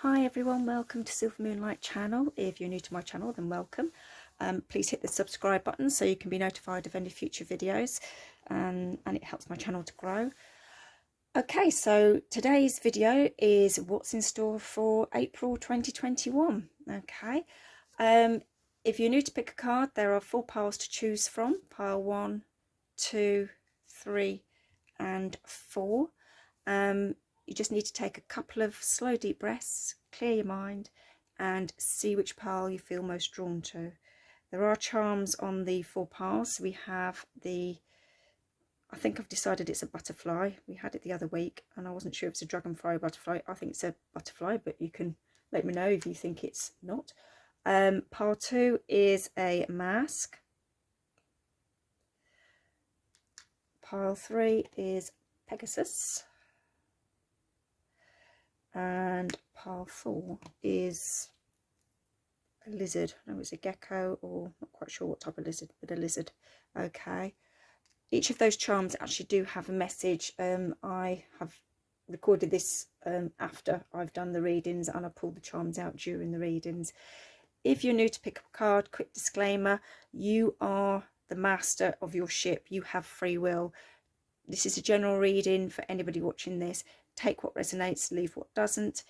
Hi everyone, welcome to Silver Moonlight channel. If you're new to my channel, then welcome. Please hit the subscribe button so you can be notified of any future videos, and it helps my channel to grow. Okay, so today's video is what's in store for April 2021. Okay, if you're new to pick a card, there are 4 piles to choose from. Pile 1, 2, 3 and 4. You just need to take a couple of slow deep breaths, clear your mind and see which pile you feel most drawn to. There are charms on the 4 piles. We have I think I've decided it's a butterfly. We had it the other week and I wasn't sure if it's a dragonfly or butterfly. I think it's a butterfly, but you can let me know if you think it's not. Pile 2 is a mask. Pile 3 is Pegasus. And pile 4 is a lizard. I know it's a gecko, or not quite sure what type of lizard, but a lizard. Okay, each of those charms actually do have a message. I have recorded this after I've done the readings, and I pulled the charms out during the readings. If you're new to pick up a card, quick disclaimer, you are the master of your ship. You have free will. This is a general reading for anybody watching this. Take what resonates, leave what doesn't.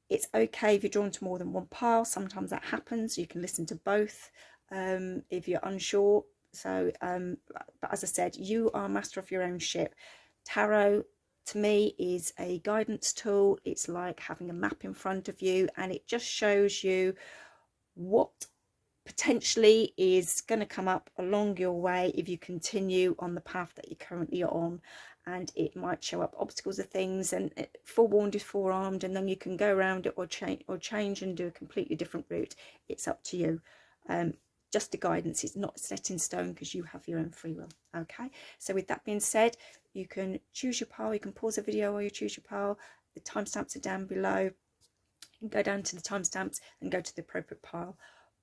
It's okay if you're drawn to more than one pile. Sometimes that happens. You can listen to both if you're unsure. So, but as I said, you are master of your own ship. Tarot, to me, is a guidance tool. It's like having a map in front of you, and it just shows you what potentially is going to come up along your way if you continue on the path that you're currently on. And it might show up obstacles of things, and forewarned is forearmed, and then you can go around it or change and do a completely different route. It's up to you. Just a guidance. It's not set in stone because you have your own free will. Okay, so with that being said, you can choose your pile. You can pause the video while you choose your pile. The timestamps are down below. You can go down to the timestamps and go to the appropriate pile.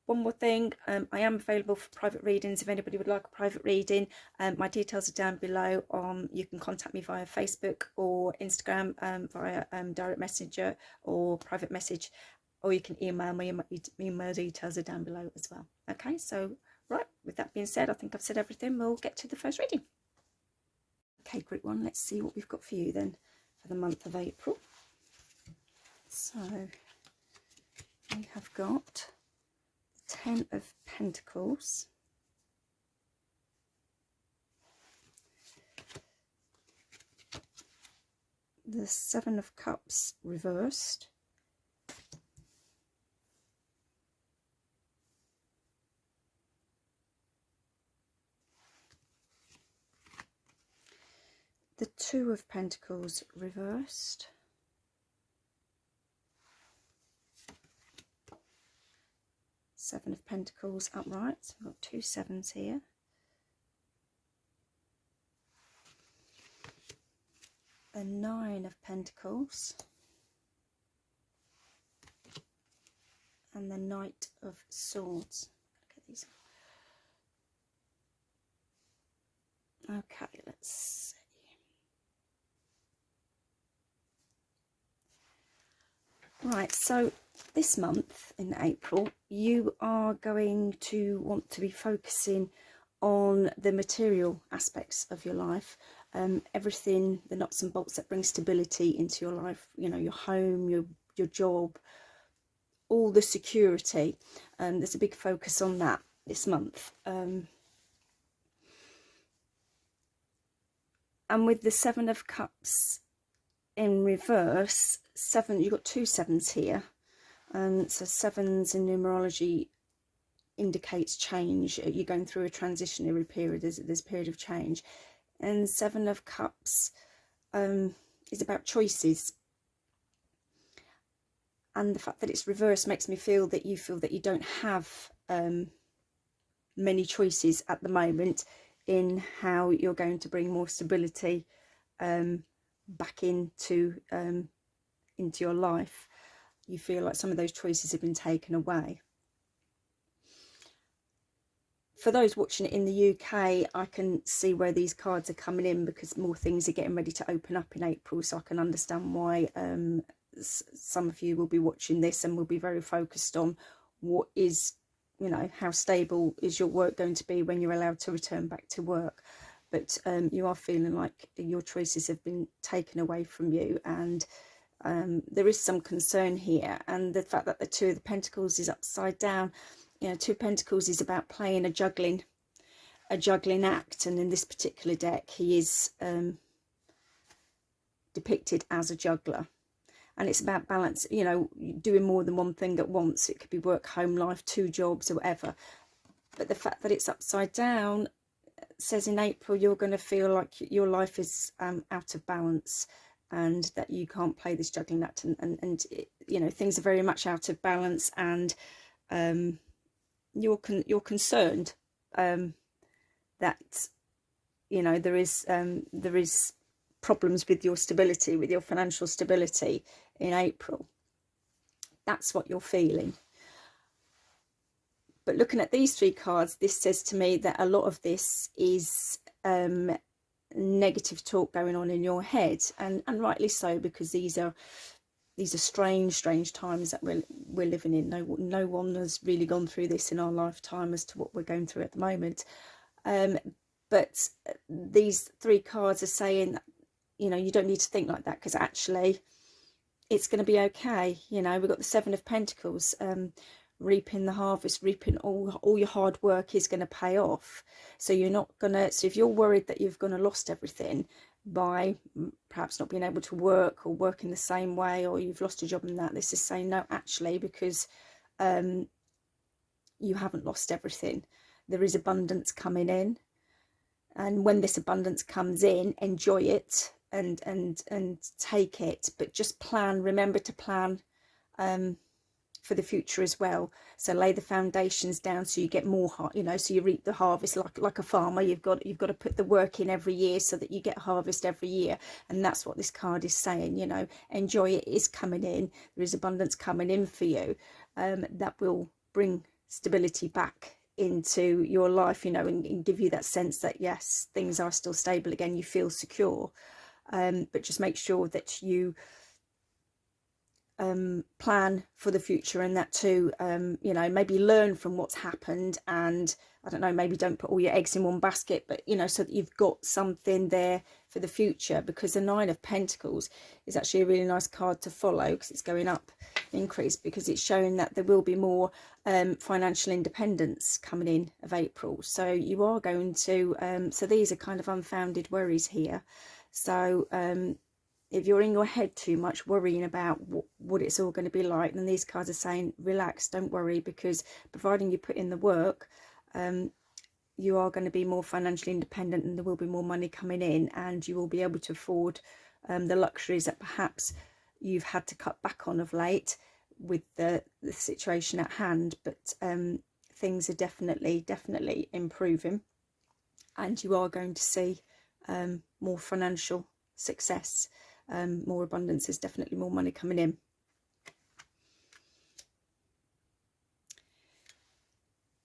One more thing, I am available for private readings if anybody would like a private reading. My details are down below. You can contact me via Facebook or Instagram via direct messenger or private message, or you can email me. My email details are down below as well. Okay, so right, with that being said, I think I've said everything. We'll get to the first reading. Okay, group 1, let's see what we've got for you then for the month of April. So we have got 10 of Pentacles, the 7 of Cups reversed, the 2 of Pentacles reversed, 7 of Pentacles upright, so we've got 2 7s here, a 9 of Pentacles, and the Knight of Swords. Get these. Okay, let's see. Right, so this month in April, you are going to want to be focusing on the material aspects of your life, everything, the nuts and bolts that bring stability into your life, you know, your home, your job, all the security. There's a big focus on that this month. And with the 7 of Cups in reverse, 7, you've got 2 7s here. So 7s in numerology indicates change. You're going through a transitionary period. There's a period of change. And 7 of Cups is about choices. And the fact that it's reversed makes me feel that you don't have many choices at the moment in how you're going to bring more stability back into your life. You feel like some of those choices have been taken away. For those watching it in the UK, I can see where these cards are coming in because more things are getting ready to open up in April, so I can understand why some of you will be watching this and will be very focused on what is, you know, how stable is your work going to be when you're allowed to return back to work. But you are feeling like your choices have been taken away from you, and there is some concern here. And the fact that the Two of the Pentacles is upside down, you know, Two of Pentacles is about playing a juggling act, and in this particular deck he is depicted as a juggler, and it's about balance, you know, doing more than one thing at once. It could be work, home life, 2 jobs or whatever. But the fact that it's upside down says in April you're going to feel like your life is out of balance, and that you can't play this juggling act, and it, you know, things are very much out of balance, and you're concerned that, you know, there is problems with your stability, with your financial stability in April. That's what you're feeling. But looking at these 3 cards, this says to me that a lot of this is negative talk going on in your head, and rightly so, because these are strange times that we're living in. No one has really gone through this in our lifetime as to what we're going through at the moment. But these 3 cards are saying, you know, you don't need to think like that, because actually it's going to be okay. You know, we've got the 7 of Pentacles, reaping the harvest, reaping all your hard work is going to pay off. So you're not going to, so if you're worried that you've gone and lost everything by perhaps not being able to work or work in the same way, or you've lost a job and that, this is saying no, actually, because you haven't lost everything. There is abundance coming in, and when this abundance comes in, enjoy it and take it, but just plan, remember to plan for the future as well. So lay the foundations down so you get more, you know, so you reap the harvest like a farmer. You've got to put the work in every year so that you get harvest every year. And that's what this card is saying, you know, enjoy it, is coming in. There is abundance coming in for you, that will bring stability back into your life, you know, and give you that sense that yes, things are still stable again, you feel secure. But just make sure that you plan for the future, and that too, you know, maybe learn from what's happened, and I don't know, maybe don't put all your eggs in one basket, but you know, so that you've got something there for the future. Because the 9 of Pentacles is actually a really nice card to follow, because it's going up increase, because it's showing that there will be more financial independence coming in of April. So you are going to so these are kind of unfounded worries here. So if you're in your head too much worrying about what it's all going to be like, then these cards are saying relax, don't worry, because providing you put in the work, you are going to be more financially independent, and there will be more money coming in, and you will be able to afford the luxuries that perhaps you've had to cut back on of late with the situation at hand. But things are definitely improving, and you are going to see more financial success, more abundance. Is definitely more money coming in.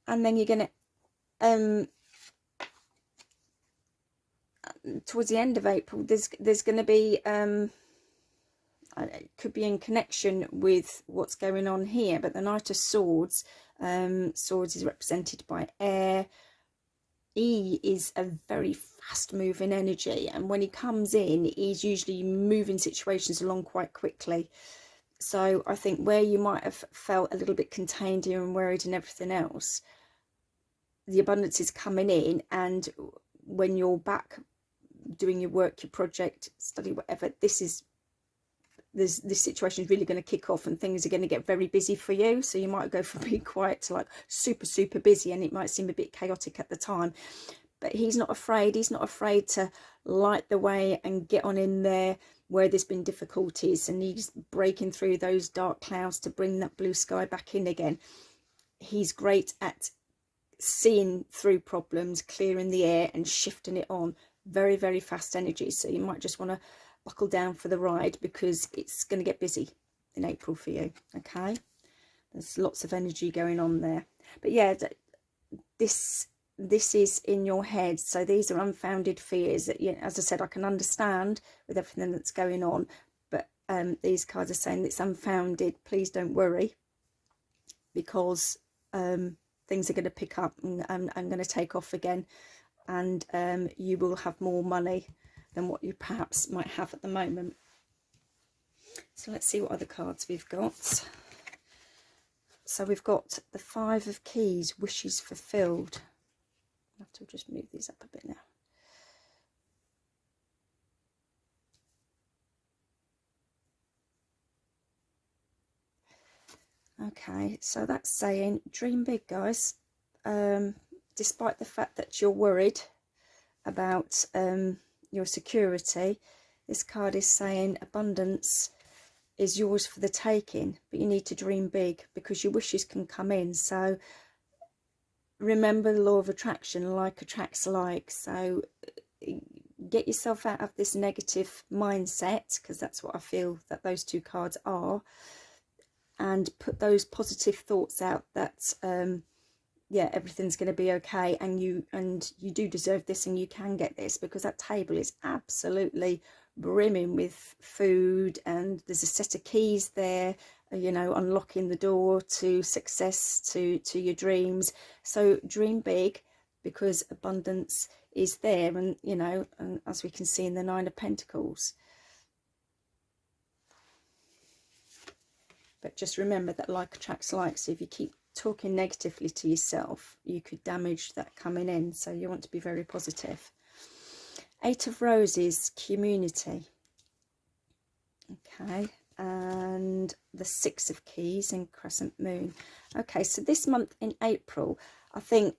And then you're going to towards the end of April, there's going to be it could be in connection with what's going on here, but the Knight of Swords, swords is represented by air. E is a very fast moving energy, and when he comes in, he's usually moving situations along quite quickly. So I think where you might have felt a little bit contained here and worried and everything else, the abundance is coming in, and when you're back doing your work, your project, study, whatever, this situation is really going to kick off, and things are going to get very busy for you. So you might go from being quiet to like super busy, and it might seem a bit chaotic at the time. But he's not afraid. He's not afraid to light the way and get on in there where there's been difficulties, and he's breaking through those dark clouds to bring that blue sky back in again. He's great at seeing through problems, clearing the air and shifting it on. Very fast energy. So you might just want to buckle down for the ride, because it's going to get busy in April for you. Okay, there's lots of energy going on there. But yeah, this is in your head. So these are unfounded fears that, you know, as I said, I can understand with everything that's going on, but these cards are saying it's unfounded. Please don't worry, because things are going to pick up and going to take off again, and you will have more money than what you perhaps might have at the moment. So let's see what other cards we've got. So we've got the Five of Keys, wishes fulfilled. I have to just move these up a bit now. Okay, so that's saying dream big, guys. Despite the fact that you're worried about your security, this card is saying abundance is yours for the taking, but you need to dream big, because your wishes can come in. So remember the law of attraction, like attracts like. So get yourself out of this negative mindset, because that's what I feel that those two cards are, and put those positive thoughts out that yeah, everything's going to be okay, and you do deserve this, and you can get this, because that table is absolutely brimming with food, and there's a set of keys there, you know, unlocking the door to success, to your dreams. So dream big, because abundance is there, and you know, and as we can see in the Nine of Pentacles. But just remember that like attracts like. So if you keep talking negatively to yourself, you could damage that coming in. So you want to be very positive. Eight of Roses, community. Okay, and the Six of Keys in Crescent Moon. Okay, so this month in April, I think,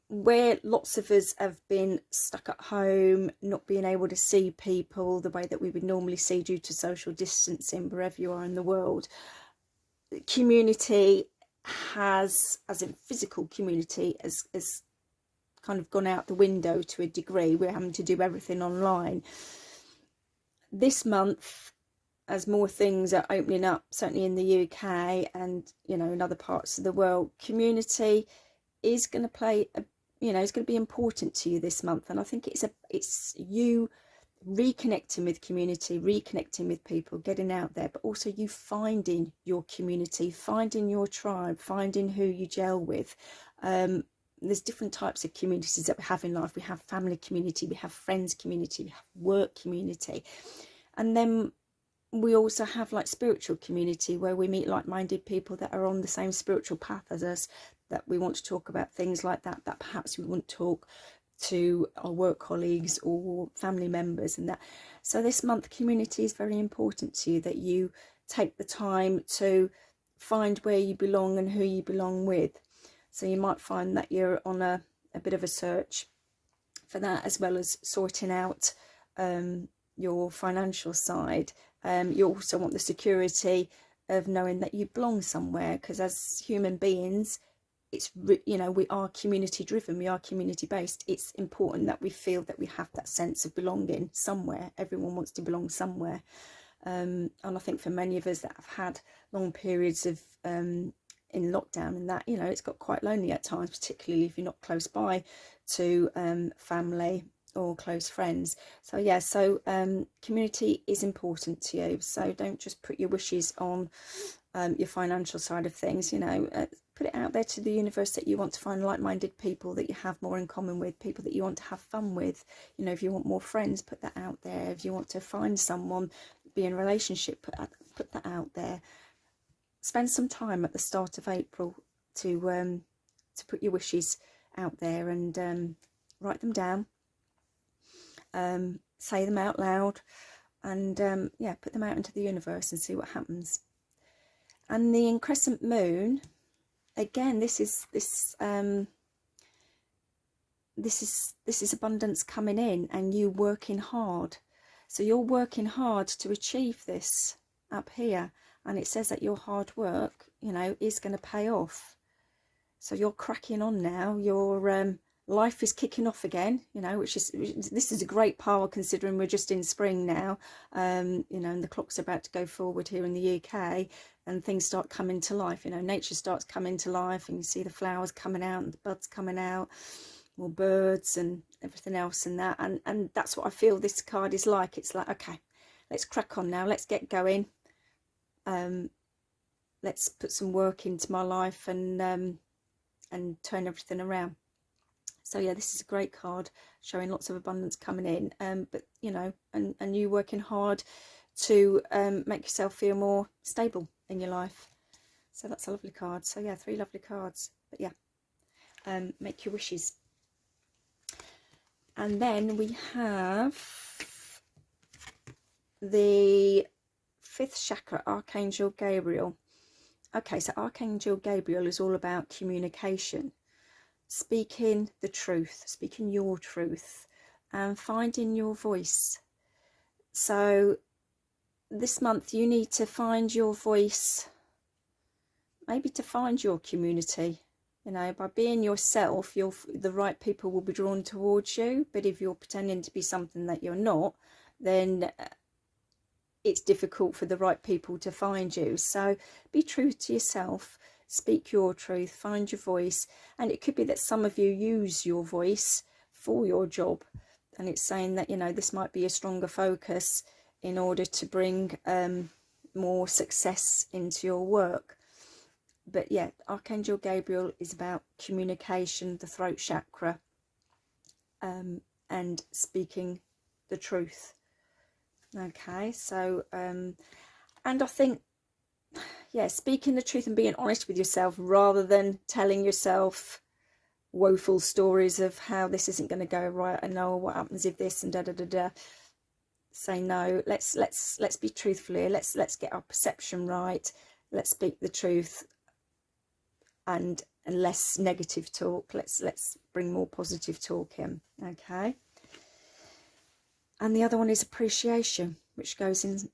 where lots of us have been stuck at home, not being able to see people the way that we would normally see due to social distancing wherever you are in the world, community has, as in physical community, has kind of gone out the window to a degree. We're having to do everything online. This month, as more things are opening up, certainly in the UK and, you know, in other parts of the world, community is going to play a, you know, it's going to be important to you this month. And I think it's you reconnecting with community, reconnecting with people, getting out there, but also you finding your community, finding your tribe, finding who you gel with. There's different types of communities that we have in life. We have family community, we have friends community, we have work community, and then we also have like spiritual community, where we meet like-minded people that are on the same spiritual path as us, that we want to talk about things like that perhaps we wouldn't talk to our work colleagues or family members and that. So this month, community is very important to you, that you take the time to find where you belong and who you belong with. So you might find that you're on a bit of a search for that, as well as sorting out your financial side. You also want the security of knowing that you belong somewhere, because as human beings, it's, you know, we are community driven, we are community based. It's important that we feel that we have that sense of belonging somewhere. Everyone wants to belong somewhere, and I think for many of us that have had long periods of in lockdown and that, you know, it's got quite lonely at times, particularly if you're not close by to family or close friends. So yeah, so community is important to you. So don't just put your wishes on your financial side of things, you know, put it out there to the universe that you want to find like-minded people that you have more in common with, people that you want to have fun with. You know, if you want more friends, put that out there. If you want to find someone, be in a relationship, put that out there. Spend some time at the start of April to put your wishes out there and write them down, say them out loud, and yeah, put them out into the universe and see what happens. And the crescent moon, again, this is abundance coming in, and you working hard. So you're working hard to achieve this up here, and it says that your hard work, you know, is going to pay off. So you're cracking on now. Your life is kicking off again, you know, this is a great pile, considering we're just in spring now, you know, and the clock's about to go forward here in the UK, and things start coming to life. You know, nature starts coming to life, and you see the flowers coming out and the buds coming out, more birds and everything else and that, and that's what I feel this card is like. It's like, okay, let's crack on now. Let's get going. Let's put some work into my life and turn everything around. So yeah, this is a great card showing lots of abundance coming in, but you know, and you working hard to make yourself feel more stable in your life. So that's a lovely card. So yeah, 3 lovely cards. But yeah, make your wishes. And then we have the 5th chakra, Archangel Gabriel. Okay, so Archangel Gabriel is all about communication, speaking the truth, speaking your truth, and finding your voice. So this month you need to find your voice, maybe to find your community. You know, by being yourself, the right people will be drawn towards you. But if you're pretending to be something that you're not, then it's difficult for the right people to find you. So be true to yourself, speak your truth, find your voice. And it could be that some of you use your voice for your job, and it's saying that, you know, this might be a stronger focus in order to bring more success into your work. But yeah, Archangel Gabriel is about communication, the throat chakra, and speaking the truth. Okay, so and I think, yeah, speaking the truth and being honest with yourself rather than telling yourself woeful stories of how this isn't going to go right, and no, what happens if this and da da da da. Say no, let's be truthful here. Let's get our perception right. Let's speak the truth, and less negative talk. Let's bring more positive talk in. Okay. And the other one is appreciation, which goes in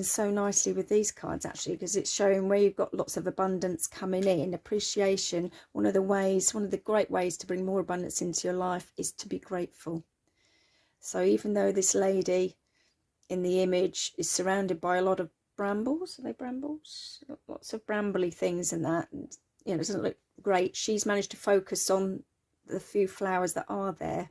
so nicely with these cards, actually, because it's showing where you've got lots of abundance coming in. Appreciation, one of the great ways to bring more abundance into your life is to be grateful. So even though this lady in the image is surrounded by a lot of brambles, are they brambles? Lots of brambly things and that, and, you know, it doesn't look great. She's managed to focus on the few flowers that are there.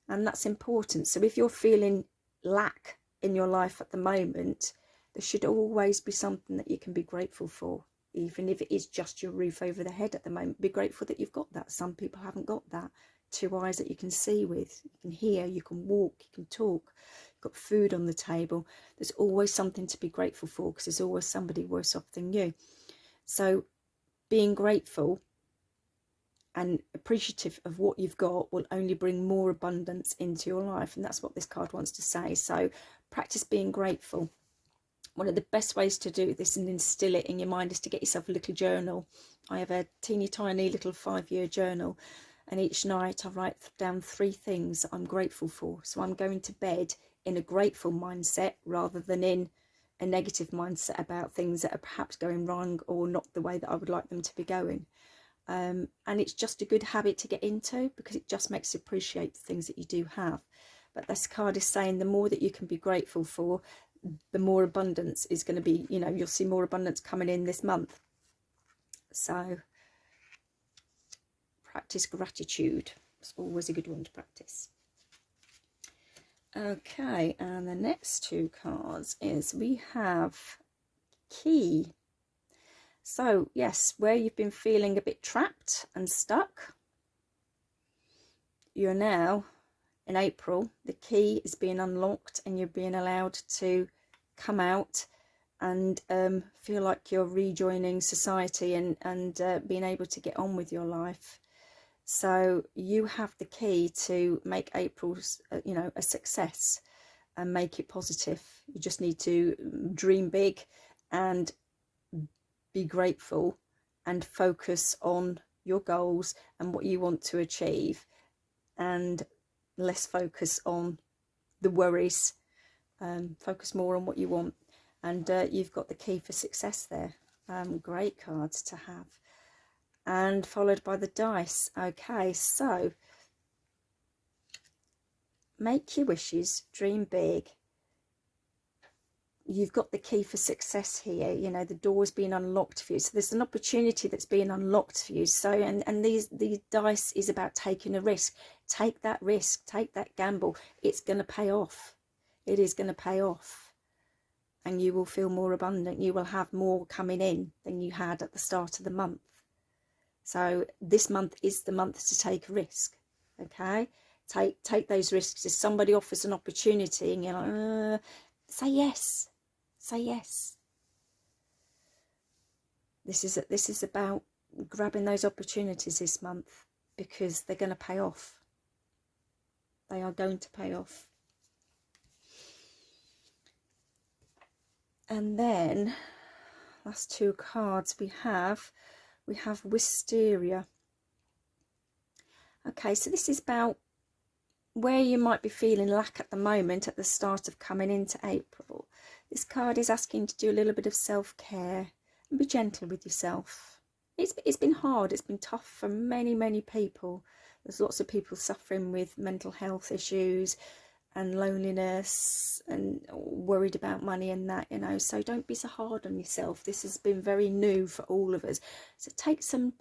And that's important. So if you're feeling lack in your life at the moment, there should always be something that you can be grateful for, even if it is just your roof over the head at the moment. Be grateful that you've got that. Some people haven't got that. 2 eyes that you can see with, you can hear, you can walk, you can talk, you've got food on the table. There's always something to be grateful for, because there's always somebody worse off than you. So being grateful and appreciative of what you've got will only bring more abundance into your life. And that's what this card wants to say. So practice being grateful. One of the best ways to do this and instill it in your mind is to get yourself a little journal. I have a teeny tiny little 5-year journal, and each night I write down 3 things I'm grateful for. So I'm going to bed in a grateful mindset rather than in a negative mindset about things that are perhaps going wrong or not the way that I would like them to be going. And it's just a good habit to get into, because it just makes you appreciate the things that you do have. But this card is saying the more that you can be grateful for, the more abundance is going to be, you know, you'll see more abundance coming in this month. So practice gratitude. It's always a good one to practice. Okay, and the next 2 cards is we have Key. So yes, where you've been feeling a bit trapped and stuck, you're now in April, the key is being unlocked and you're being allowed to come out and feel like you're rejoining society and being able to get on with your life. So you have the key to make April, you know, a success and make it positive. You just need to dream big and be grateful and focus on your goals and what you want to achieve, and less focus on the worries. Focus more on what you want, and you've got the key for success there. Great cards to have. And followed by the dice. Okay, so make your wishes, dream big. You've got the key for success here. You know, the door's being unlocked for you. So there's an opportunity that's being unlocked for you. So, and these dice is about taking a risk. Take that risk, take that gamble. It's going to pay off. it is going to pay off, and you will feel more abundant. You will have more coming in than you had at the start of the month. So this month is the month to take a risk. Okay, take those risks. If somebody offers an opportunity and you're like, say yes, say yes. This is about grabbing those opportunities this month, because they're going to pay off. They are going to pay off. And then last 2 cards we have Wisteria. Okay, so this is about where you might be feeling lack at the moment at the start of coming into April. This card is asking to do a little bit of self-care and be gentle with yourself. It's been hard, it's been tough for many people. There's lots of people suffering with mental health issues and loneliness and worried about money and that, you know, so don't be so hard on yourself. This has been very new for all of us. So take some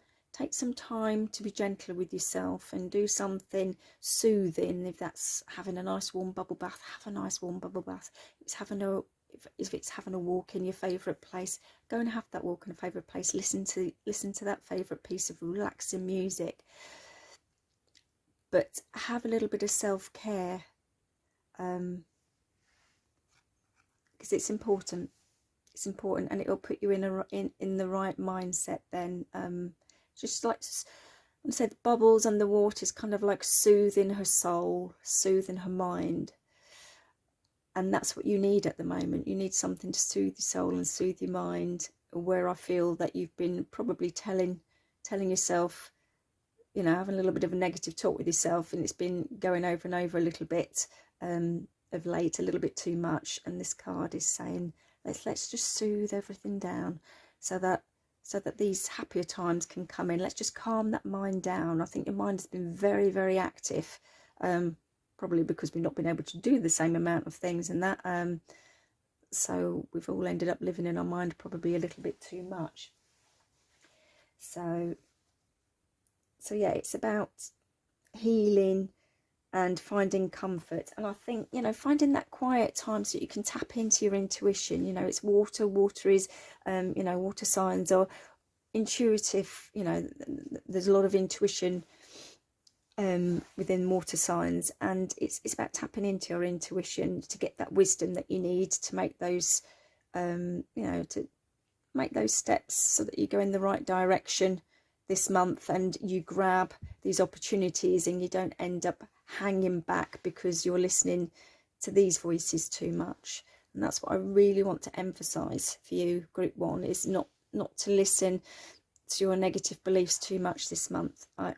time to be gentle with yourself and do something soothing. If that's having a nice warm bubble bath, have a nice warm bubble bath. If it's having a walk in your favourite place, go and have that walk in a favourite place. Listen to that favourite piece of relaxing music. But have a little bit of self-care, because it's important. It's important, and it'll put you in the right mindset then. Just like I said, the bubbles and the water is kind of like soothing her soul, soothing her mind. And that's what you need at the moment. You need something to soothe your soul and soothe your mind, where I feel that you've been probably telling yourself, you know, having a little bit of a negative talk with yourself, and it's been going over and over a little bit of late, a little bit too much. And this card is saying, let's just soothe everything down so that these happier times can come in. Let's just calm that mind down. I think your mind has been very active, probably because we've not been able to do the same amount of things and that. So we've all ended up living in our mind probably a little bit too much. So yeah, it's about healing and finding comfort. And I think, you know, finding that quiet time so you can tap into your intuition. You know, it's water is, you know, water signs are intuitive. You know, there's a lot of intuition within water signs, and it's about tapping into your intuition to get that wisdom that you need to make those, you know, to make those steps so that you go in the right direction this month, and you grab these opportunities and you don't end up hanging back because you're listening to these voices too much. And that's what I really want to emphasize for you, group 1, is not to listen to your negative beliefs too much this month. I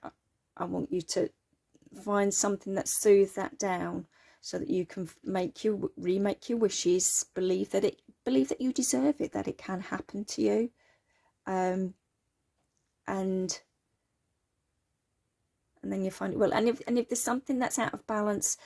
want you to find something that soothes that down so that you can remake your wishes, believe that you deserve it, that it can happen to you. And then you find it well. And if there's something that's out of balance,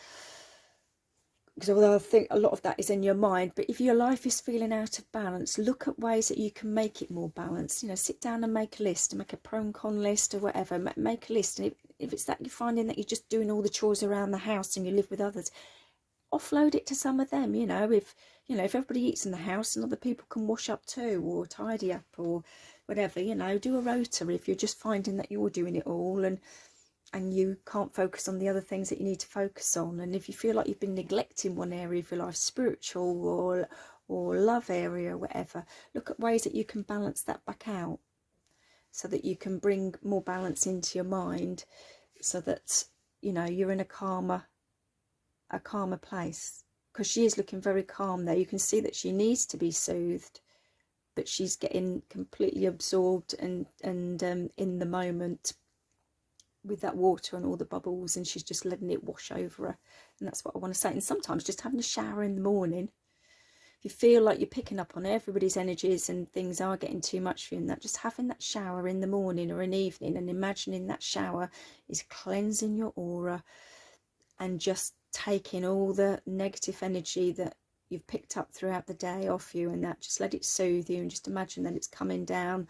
because although I think a lot of that is in your mind, but if your life is feeling out of balance, look at ways that you can make it more balanced. You know, sit down and make a list, and make a pro and con list or whatever. Make a list. And if it's that you're finding that you're just doing all the chores around the house and you live with others, offload it to some of them. You know, if everybody eats in the house, and other people can wash up too, or tidy up, or whatever. You know, do a rota if you're just finding that you're doing it all and you can't focus on the other things that you need to focus on. And if you feel like you've been neglecting one area of your life, spiritual or love area or whatever, look at ways that you can balance that back out, so that you can bring more balance into your mind, so that, you know, you're in a calmer place. Because she is looking very calm there. You can see that she needs to be soothed, but she's getting completely absorbed and in the moment with that water and all the bubbles, and she's just letting it wash over her. And that's what I want to say. And sometimes just having a shower in the morning, if you feel like you're picking up on everybody's energies and things are getting too much for you, and that, just having that shower in the morning or an evening, and imagining that shower is cleansing your aura and just taking all the negative energy that you've picked up throughout the day off you, and that, just let it soothe you, and just imagine that it's coming down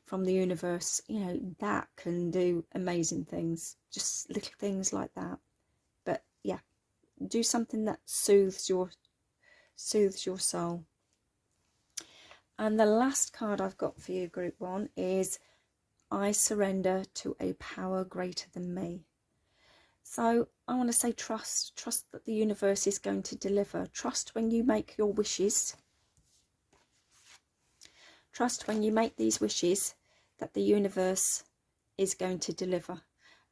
from the universe. You know, that can do amazing things, just little things like that. But yeah, do something that soothes your soothes your soul. And the last card I've got for you, group 1, is I surrender to a power greater than me. So I want to say trust that the universe is going to deliver. Trust when you make your wishes. Trust when you make these wishes that the universe is going to deliver.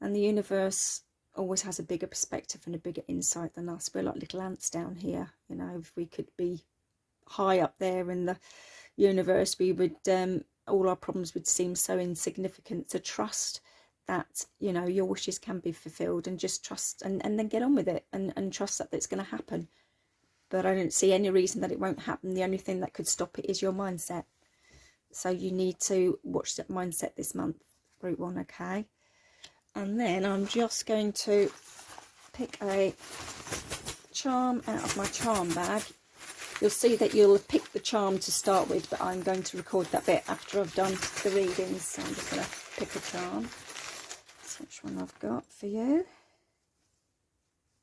And the universe always has a bigger perspective and a bigger insight than us. We're like little ants down here. You know, if we could be high up there in the universe, we would, all our problems would seem so insignificant. So trust that, you know, your wishes can be fulfilled, and just trust and then get on with it, and trust that it's going to happen. But I don't see any reason that it won't happen. The only thing that could stop it is your mindset. So you need to watch that mindset this month, group 1, okay? And then I'm just going to pick a charm out of my charm bag. You'll see that you'll have picked the charm to start with, but I'm going to record that bit after I've done the readings. So I'm just going to pick a charm. So which one I've got for you?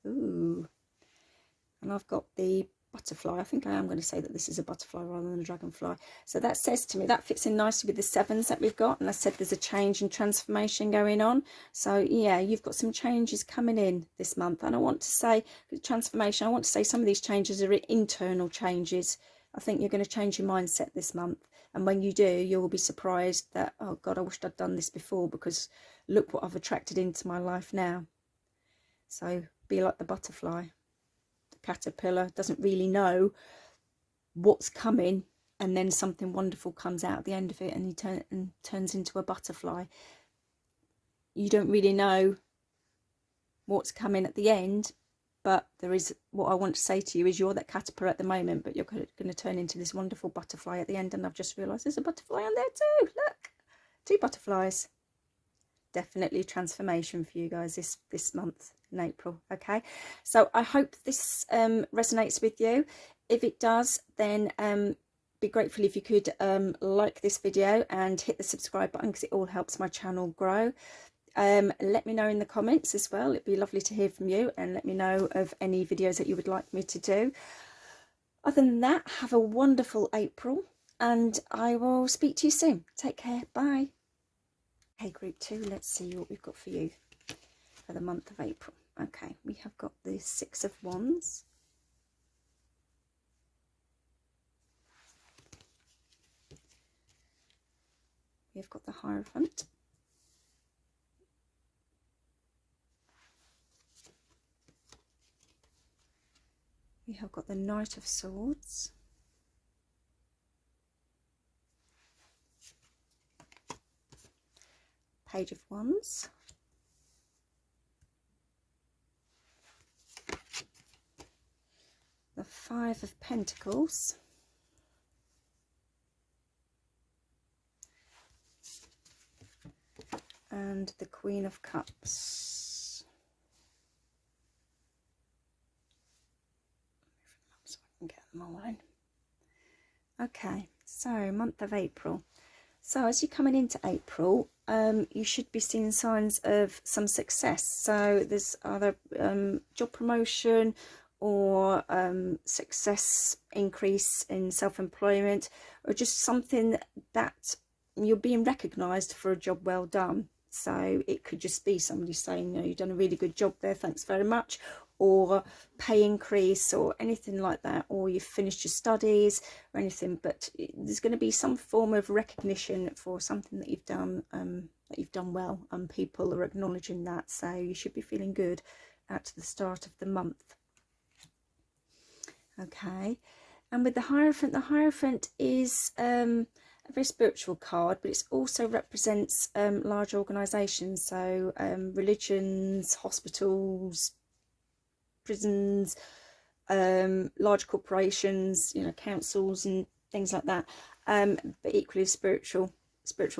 Ooh. And I've got the butterfly. I think I am going to say that this is a butterfly rather than a dragonfly. So that says to me, that fits in nicely with the 7s that we've got. And I said there's a change and transformation going on. So yeah, you've got some changes coming in this month. And I want to say transformation. I want to say some of these changes are internal changes. I think you're going to change your mindset this month. And when you do, you'll be surprised that, oh God, I wished I'd done this before, because look what I've attracted into my life now. So be like the butterfly. Caterpillar doesn't really know what's coming, and then something wonderful comes out at the end of it, and he turns into a butterfly. You don't really know what's coming at the end, but there is, what I want to say to you is, you're that caterpillar at the moment, but you're going to turn into this wonderful butterfly at the end. And I've just realised there's a butterfly on there too. Look, 2 butterflies. Definitely transformation for you guys this month in April. Okay, so I hope this resonates with you. If it does, then be grateful if you could like this video and hit the subscribe button, because it all helps my channel grow. Let me know in the comments as well. It'd be lovely to hear from you, and let me know of any videos that you would like me to do. Other than that, have a wonderful April, and I will speak to you soon. Take care. Bye. Okay, group 2, let's see what we've got for you for the month of April. Okay, we have got the 6 of Wands. We've got the Hierophant. We have got the Knight of Swords. Page of Wands. The 5 of Pentacles. And the Queen of Cups. So I can get them all in. Okay, so month of April. So as you're coming into April, you should be seeing signs of some success. So there's either job promotion or success increase in self-employment, or just something that you're being recognised for a job well done. So it could just be somebody saying, you know, you've done a really good job there, thanks very much, or pay increase or anything like that, or you've finished your studies or anything. But there's going to be some form of recognition for something that you've done well, and people are acknowledging that. So you should be feeling good at the start of the month. Okay, and with the Hierophant is a very spiritual card, but it also represents large organisations, so religions, hospitals, prisons, large corporations, you know, councils and things like that, but equally a spiritual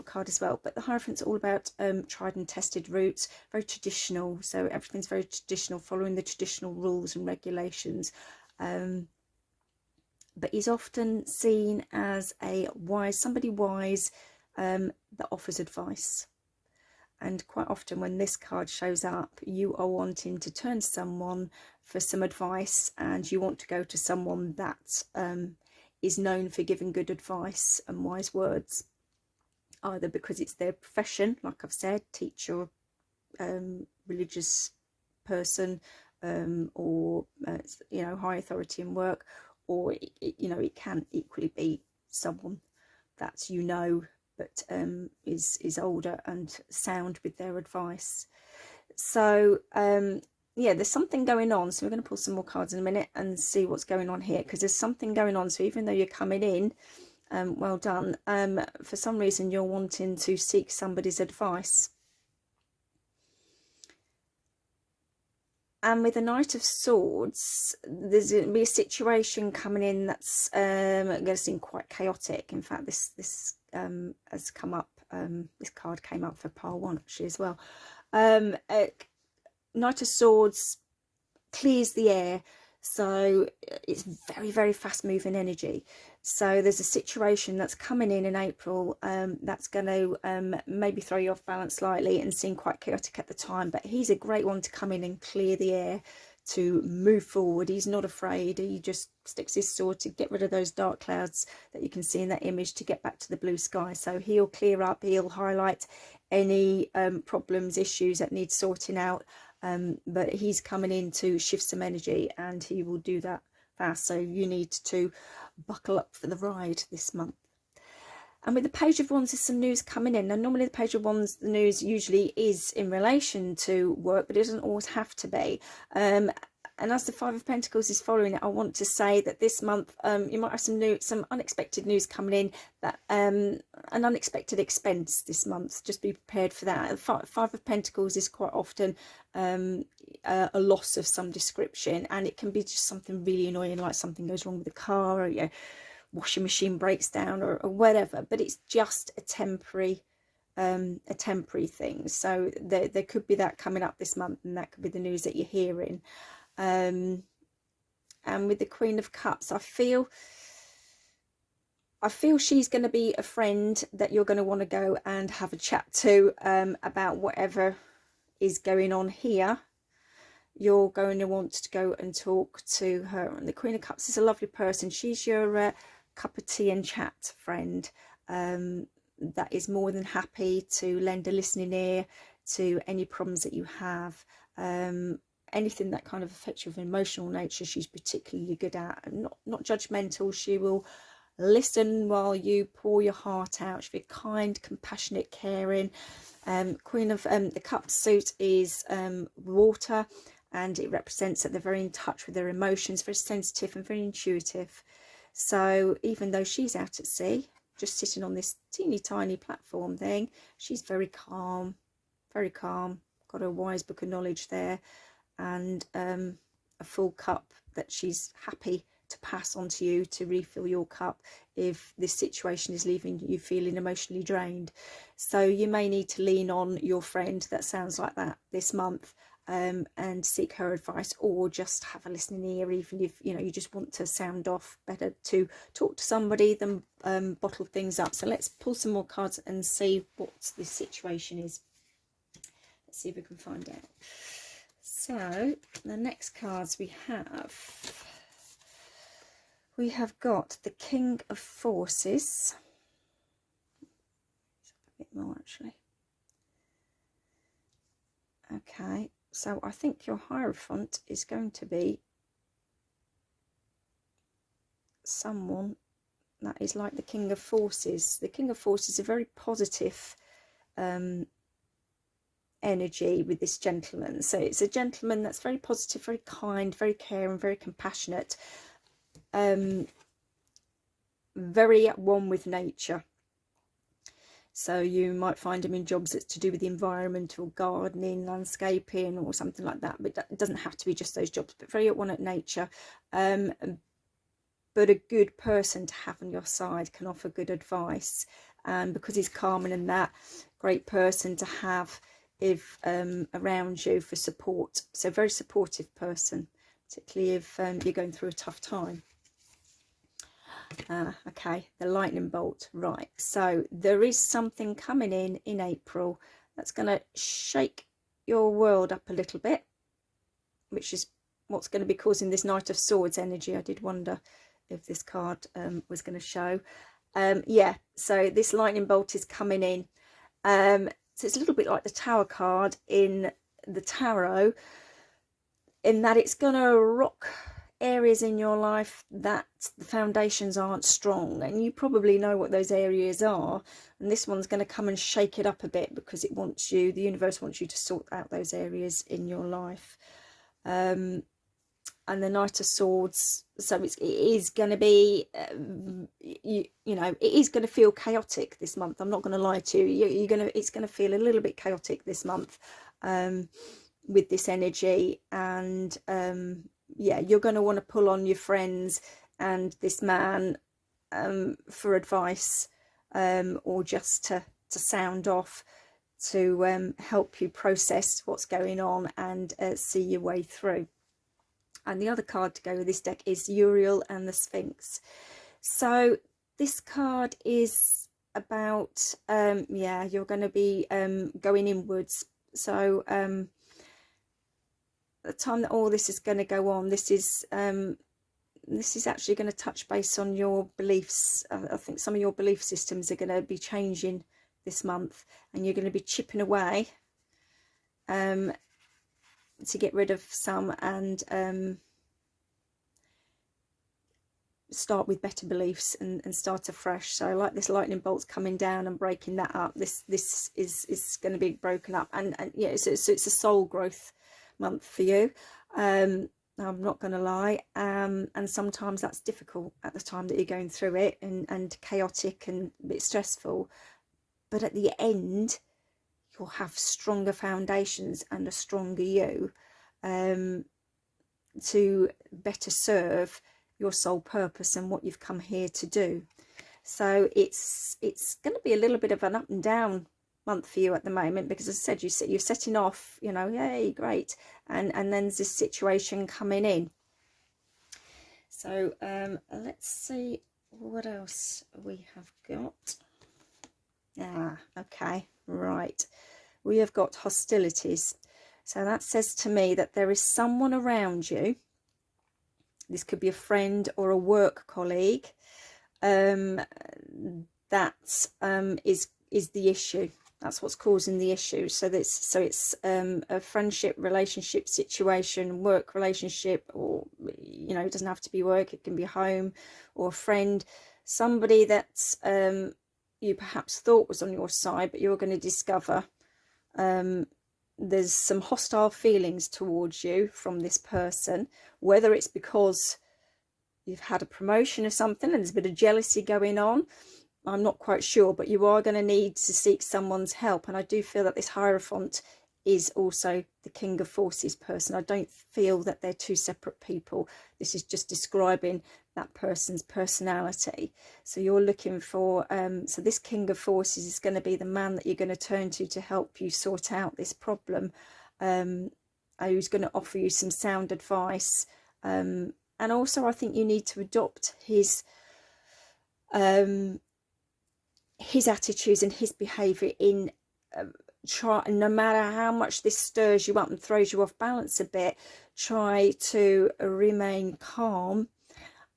card as well. But the Hierophant's all about tried and tested routes, very traditional, so everything's very traditional, following the traditional rules and regulations. But he's often seen as somebody wise that offers advice. And quite often when this card shows up, you are wanting to turn to someone for some advice, and you want to go to someone that is known for giving good advice and wise words, either because it's their profession, like I've said, teacher, religious person, or you know, high authority in work, or you know, it can equally be someone that you know, but is older and sound with their advice. So yeah, there's something going on. So we're going to pull some more cards in a minute and see what's going on here, because there's something going on. So even though you're coming in, well done, for some reason you're wanting to seek somebody's advice. And with the Knight of Swords, there's going to be a situation coming in that's going to seem quite chaotic. In fact, this has come up. This card came up for pile 1 actually as well. Knight of Swords clears the air, so it's very, very fast moving energy. So there's a situation that's coming in April that's going to maybe throw you off balance slightly and seem quite chaotic at the time, but he's a great one to come in and clear the air, to move forward. He's not afraid. He just sticks his sword to get rid of those dark clouds that you can see in that image, to get back to the blue sky. So he'll clear up, he'll highlight any problems, issues that need sorting out, but he's coming in to shift some energy, and he will do that fast. So you need to buckle up for the ride this month. And with the Page of Wands, there's some news coming in. Now, normally the Page of Wands, the news usually is in relation to work, but it doesn't always have to be. And as the Five of Pentacles is following it, I want to say that this month you might have some unexpected news coming in, that an unexpected expense this month. Just be prepared for that. The Five of Pentacles is quite often a loss of some description, and it can be just something really annoying, like something goes wrong with the car, or your washing machine breaks down, or whatever. But it's just a temporary thing. So there could be that coming up this month, and that could be the news that you're hearing. And with the Queen of Cups, I feel she's going to be a friend that you're going to want to go and have a chat to about whatever is going on here. You're going to want to go and talk to her. And the Queen of Cups is a lovely person. She's your cup of tea and chat friend, that is more than happy to lend a listening ear to any problems that you have. Anything that kind of affects you of an emotional nature, she's particularly good at. And not judgmental. She will listen while you pour your heart out. She'll be kind, compassionate, caring. Queen of the Cups suit is water, and it represents that they're very in touch with their emotions, very sensitive and very intuitive. So even though she's out at sea, just sitting on this teeny tiny platform thing, she's very calm, got a wise book of knowledge there, and a full cup that she's happy to pass on to you to refill your cup if this situation is leaving you feeling emotionally drained. So you may need to lean on your friend that sounds like that this month, and seek her advice, or just have a listening ear, even if you just want to sound off. Better to talk to somebody than bottle things up. So let's pull some more cards and see what this situation is. Let's see if we can find out. So the next cards we have got the King of Forces. A bit more actually. Okay, so I think your Hierophant is going to be someone that is like the King of Forces. The King of Forces is a very positive energy with this gentleman. So it's a gentleman that's very positive, very kind, very caring, very compassionate, very at one with nature. So you might find him in jobs that's to do with the environment, or gardening, landscaping, or something like that. But it doesn't have to be just those jobs, but very at one at nature. But a good person to have on your side, can offer good advice. And because he's calming and that, great person to have if around you for support. So very supportive person, particularly if you're going through a tough time. Okay, the lightning bolt. Right, so there is something coming in April that's going to shake your world up a little bit, which is what's going to be causing this Knight of Swords energy. I did wonder if this card was going to show. Yeah, so this lightning bolt is coming in. So it's a little bit like the Tower card in the tarot, in that it's going to rock areas in your life that the foundations aren't strong, and you probably know what those areas are, and this one's going to come and shake it up a bit because it wants you, the universe wants you to sort out those areas in your life. And the Knight of Swords, so it is going to be you know, it is going to feel chaotic this month. I'm not going to lie to you. It's going to feel a little bit chaotic this month with this energy, and yeah, you're going to want to pull on your friends and this man for advice, or just to sound off, to help you process what's going on and see your way through. And the other card to go with this deck is Uriel and the Sphinx. So this card is about, yeah, you're going to be going inwards. So the time that all this is going to go on, this is actually going to touch base on your beliefs. I think some of your belief systems are going to be changing this month, and you're going to be chipping away to get rid of some, and start with better beliefs and start afresh. So like this lightning bolt's coming down and breaking that up. This is going to be broken up, and yeah, so it's a soul growth month for you. I'm not going to lie, and sometimes that's difficult at the time that you're going through it, and chaotic and a bit stressful, but at the end you'll have stronger foundations and a stronger you to better serve your soul purpose and what you've come here to do. So it's going to be a little bit of an up and down month for you at the moment, because as I said, you're setting off, you know, yay, great, and then there's this situation coming in. So let's see what else we have got. Okay, right, we have got hostilities. So that says to me that there is someone around you, this could be a friend or a work colleague, that is the issue. That's what's causing the issue. So it's a friendship, relationship situation, work relationship, or, you know, it doesn't have to be work, it can be home or a friend, somebody that you perhaps thought was on your side, but you're going to discover there's some hostile feelings towards you from this person, whether it's because you've had a promotion or something and there's a bit of jealousy going on. I'm not quite sure, but you are going to need to seek someone's help. And I do feel that this Hierophant is also the King of Forces person. I don't feel that they're two separate people. This is just describing that person's personality. So you're looking for, so this King of Forces is going to be the man that you're going to turn to help you sort out this problem, who's going to offer you some sound advice. And also I think you need to adopt his attitudes and his behaviour in no matter how much this stirs you up and throws you off balance a bit, try to remain calm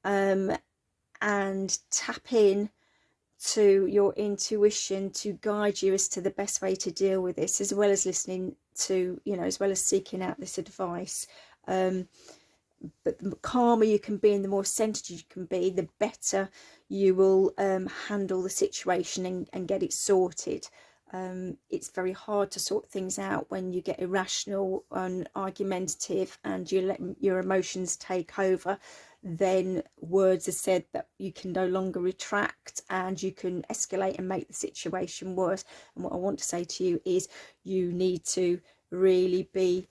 and tap in to your intuition to guide you as to the best way to deal with this, as well as listening to, you know, as well as seeking out this advice. But the calmer you can be and the more centered you can be, the better you will handle the situation and get it sorted. It's very hard to sort things out when you get irrational and argumentative and you let your emotions take over. Then words are said that you can no longer retract, and you can escalate and make the situation worse. And what I want to say to you is you need to really be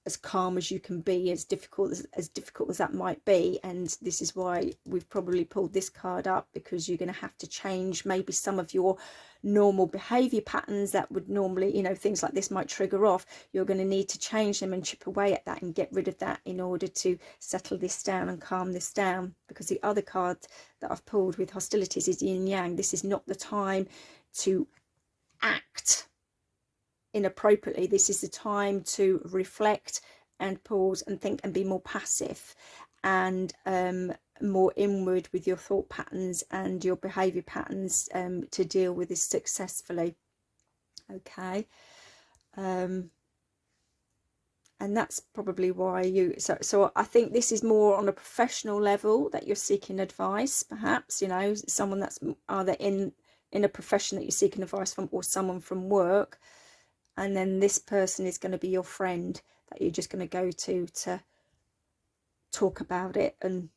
as calm as you can be, as difficult as that might be. And this is why we've probably pulled this card up, because you're going to have to change maybe some of your normal behavior patterns that would normally, you know, things like this might trigger off. You're going to need to change them and chip away at that and get rid of that in order to settle this down and calm this down. Because the other card that I've pulled with hostilities is yin yang. This is not the time to act inappropriately. This is the time to reflect and pause and think and be more passive and more inward with your thought patterns and your behavior patterns to deal with this successfully. Okay. And that's probably why you, so I think this is more on a professional level that you're seeking advice, perhaps, you know, someone that's either in a profession that you're seeking advice from, or someone from work, and then this person is going to be your friend that you're just going to go to talk about it and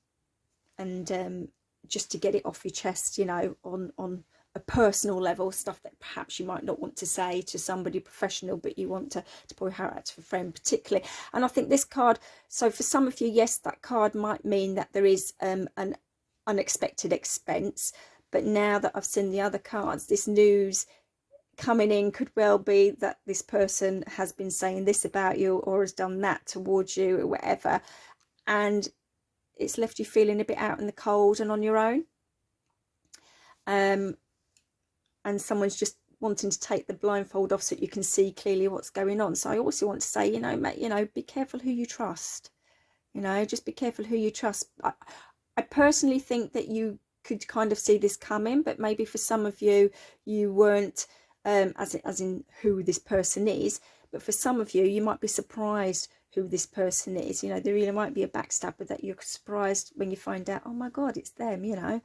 just to get it off your chest, you know, on a personal level, stuff that perhaps you might not want to say to somebody professional, but you want to pour your heart out to a friend particularly. And I think this card, so for some of you, yes, that card might mean that there is an unexpected expense, but now that I've seen the other cards, this news coming in could well be that this person has been saying this about you or has done that towards you or whatever, and it's left you feeling a bit out in the cold and on your own. And someone's just wanting to take the blindfold off so that you can see clearly what's going on. So I also want to say, you know, mate, you know, be careful who you trust. You know, just be careful who you trust. I personally think that you could kind of see this coming, but maybe for some of you, you weren't, as in who this person is. But for some of you, you might be surprised who this person is. You know, there really might be a backstabber that you're surprised when you find out, oh my God, it's them, you know.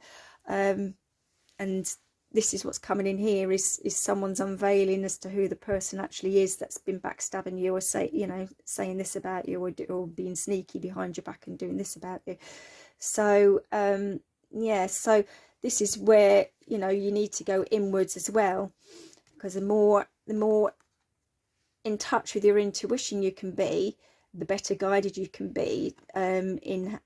And this is what's coming in here is someone's unveiling as to who the person actually is that's been backstabbing you, or saying this about you, or being sneaky behind your back and doing this about you. So yeah, so this is where, you know, you need to go inwards as well, because the more in touch with your intuition you can be, the better guided you can be in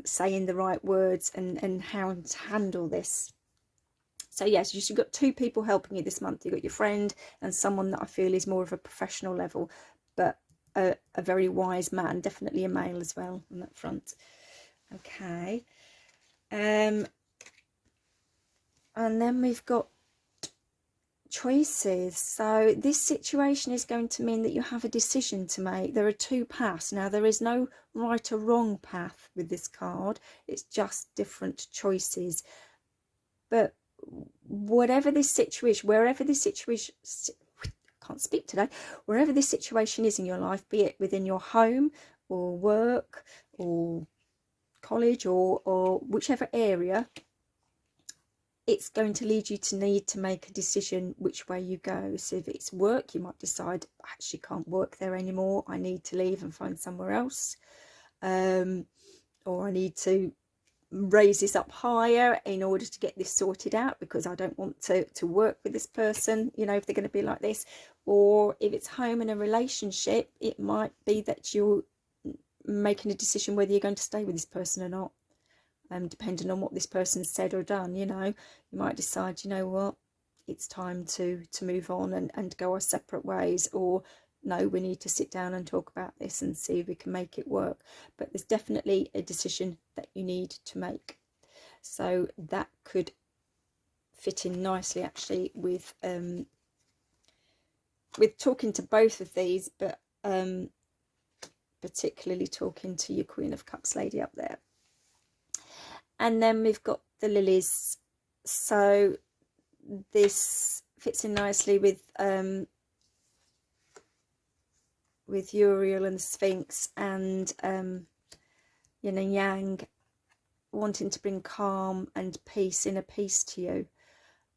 saying the right words and how to handle this. So yes, you've got two people helping you this month. You've got your friend and someone that I feel is more of a professional level, but a very wise man, definitely a male as well on that front. Okay. And then we've got choices. So this situation is going to mean that you have a decision to make. There are two paths. Now, there is no right or wrong path with this card. It's just different choices. But whatever this situation, wherever this situation, can't speak today, wherever this situation is in your life, be it within your home or work or college or whichever area, it's going to lead you to need to make a decision which way you go. So if it's work, you might decide, I actually can't work there anymore, I need to leave and find somewhere else, or I need to raise this up higher in order to get this sorted out because I don't want to work with this person, you know, if they're going to be like this. Or if it's home and a relationship, it might be that you're making a decision whether you're going to stay with this person or not, depending on what this person said or done. You know, you might decide, you know what, it's time to move on and go our separate ways, or no, we need to sit down and talk about this and see if we can make it work. But there's definitely a decision that you need to make. So that could fit in nicely actually with talking to both of these, but particularly talking to your Queen of Cups lady up there. And then we've got the lilies. So this fits in nicely with Uriel and the Sphinx and yin and yang, wanting to bring calm and peace, inner peace to you.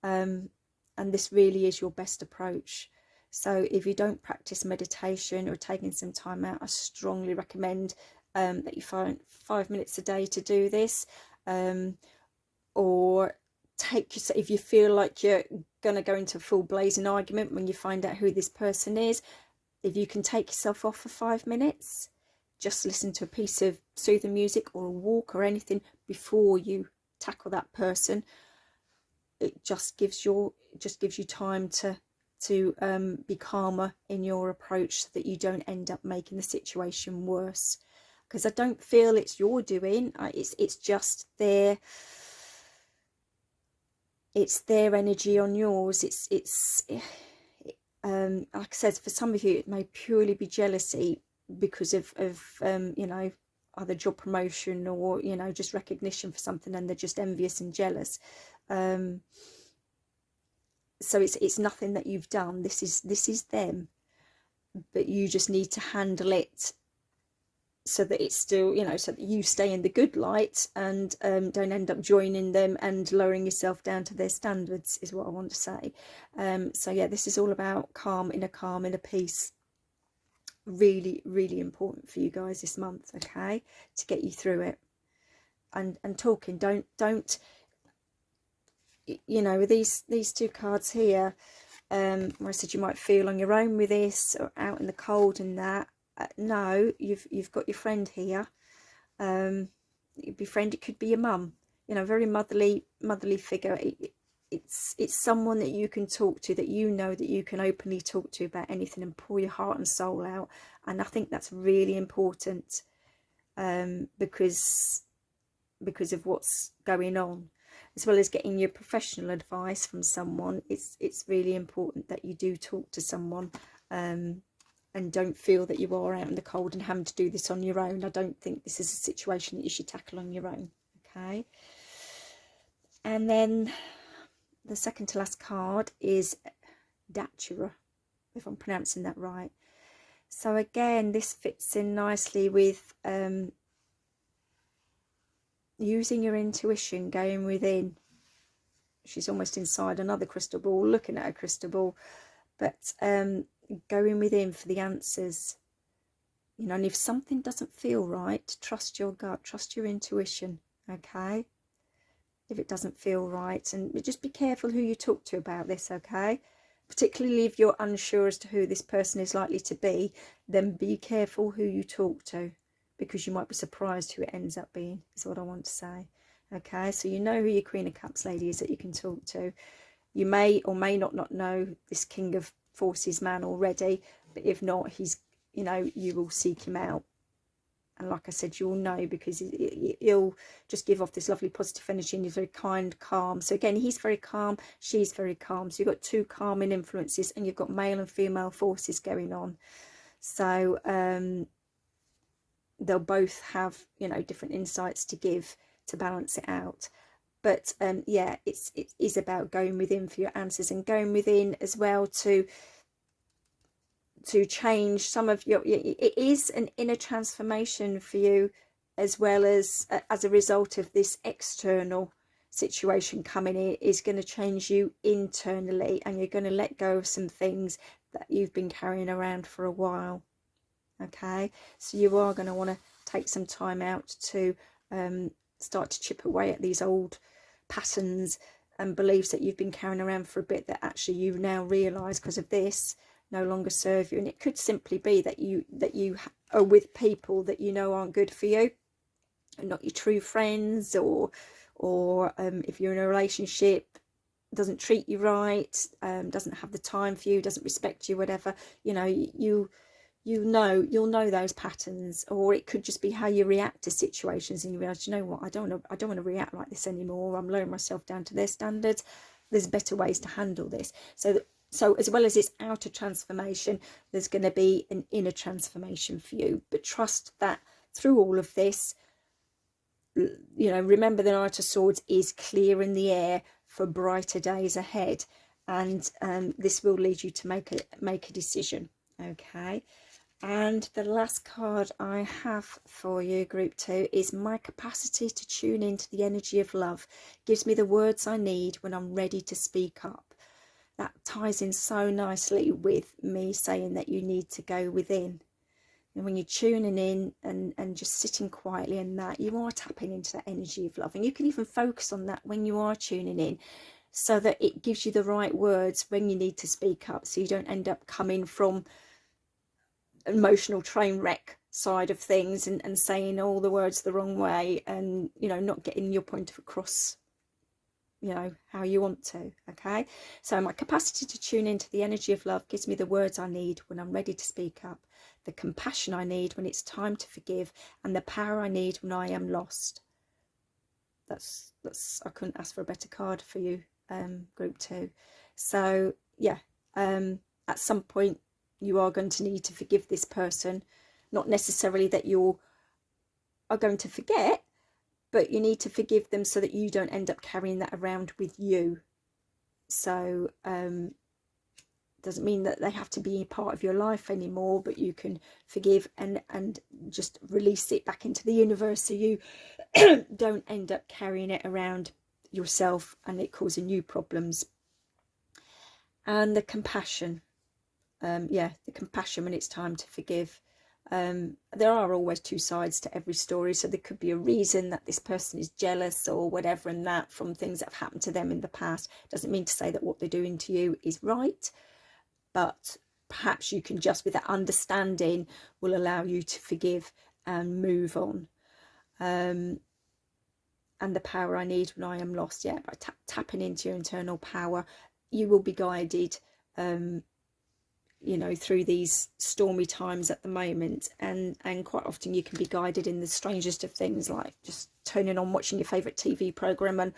And this really is your best approach. So if you don't practice meditation or taking some time out, I strongly recommend that you find 5 minutes a day to do this, or take yourself, if you feel like you're going to go into a full blazing argument when you find out who this person is, if you can take yourself off for 5 minutes, just listen to a piece of soothing music or a walk or anything before you tackle that person. It just gives you time to be calmer in your approach, so that you don't end up making the situation worse. Because I don't feel it's your doing. It's just their it's their energy on yours. Like I said, for some of you it may purely be jealousy because of you know, either job promotion or, you know, just recognition for something, and they're just envious and jealous. So it's nothing that you've done. This is them, but you just need to handle it so that it's still, you know, so that you stay in the good light and don't end up joining them and lowering yourself down to their standards, is what I want to say. So yeah, this is all about calm, inner peace. Really, really important for you guys this month, okay, to get you through it. And talking, don't you know, with these two cards here, where I said you might feel on your own with this or out in the cold and that. No, you've got your friend here. Your friend, it could be your mum, you know, very motherly figure. It's someone that you can talk to, that you know that you can openly talk to about anything and pour your heart and soul out. And I think that's really important, because of what's going on, as well as getting your professional advice from someone. It's really important that you do talk to someone, and don't feel that you are out in the cold and having to do this on your own. I don't think this is a situation that you should tackle on your own, okay? And then the second to last card is Datura, if I'm pronouncing that right. So again, this fits in nicely with using your intuition, going within. She's almost inside another crystal ball, looking at a crystal ball, but going within for the answers, you know. And if something doesn't feel right, trust your gut, trust your intuition, okay, if it doesn't feel right. And just be careful who you talk to about this, okay, particularly if you're unsure as to who this person is likely to be. Then be careful who you talk to, because you might be surprised who it ends up being, is what I want to say, okay. So you know who your Queen of Cups lady is that you can talk to. You may or may not know this King of Forces man already, but if not, he's, you know, you will seek him out. And like I said, you'll know, because he'll just give off this lovely positive energy, and he's very kind, calm. So again, he's very calm, she's very calm. So you've got two calming influences, and you've got male and female forces going on. So they'll both have, you know, different insights to give to balance it out. But yeah, it is about going within for your answers, and going within as well to change some of your, it is an inner transformation for you, as well as a result of this external situation coming in, is going to change you internally, and you're going to let go of some things that you've been carrying around for a while, okay. So you are going to want to take some time out to start to chip away at these old patterns and beliefs that you've been carrying around for a bit, that actually you now realize because of this no longer serve you. And it could simply be that you are with people that you know aren't good for you, and not your true friends, or if you're in a relationship, doesn't treat you right, doesn't have the time for you, doesn't respect you, whatever, you know, you'll know those patterns. Or it could just be how you react to situations, and you realize, you know what, I don't want to react like this anymore. I'm lowering myself down to their standards. There's better ways to handle this. So as well as its outer transformation, there's going to be an inner transformation for you. But trust that through all of this, you know, remember the Knight of Swords is clear in the air for brighter days ahead, and this will lead you to make a decision, okay. And the last card I have for you, group 2, is my capacity to tune into the energy of love gives me the words I need when I'm ready to speak up. That ties in so nicely with me saying that you need to go within. And when you're tuning in and just sitting quietly, and that you are tapping into that energy of love, and you can even focus on that when you are tuning in, so that it gives you the right words when you need to speak up, so you don't end up coming from emotional train wreck side of things and saying all the words the wrong way, and, you know, not getting your point across, you know, how you want to, okay. So my capacity to tune into the energy of love gives me the words I need when I'm ready to speak up, the compassion I need when it's time to forgive, and the power I need when I am lost. That's I couldn't ask for a better card for you, group 2. So yeah, at some point you are going to need to forgive this person. Not necessarily that you are going to forget, but you need to forgive them so that you don't end up carrying that around with you. So doesn't mean that they have to be a part of your life anymore, but you can forgive and just release it back into the universe, so you don't end up carrying it around yourself and it causing you problems. And the compassion, yeah, the compassion when it's time to forgive. There are always two sides to every story, so there could be a reason that this person is jealous or whatever, and that from things that have happened to them in the past. Doesn't mean to say that what they're doing to you is right, but perhaps you can just, with that understanding, will allow you to forgive and move on. And the power I need when I am lost, yeah, by tapping into your internal power, you will be guided, you know, through these stormy times at the moment, and quite often you can be guided in the strangest of things, like just turning on watching your favourite TV programme, and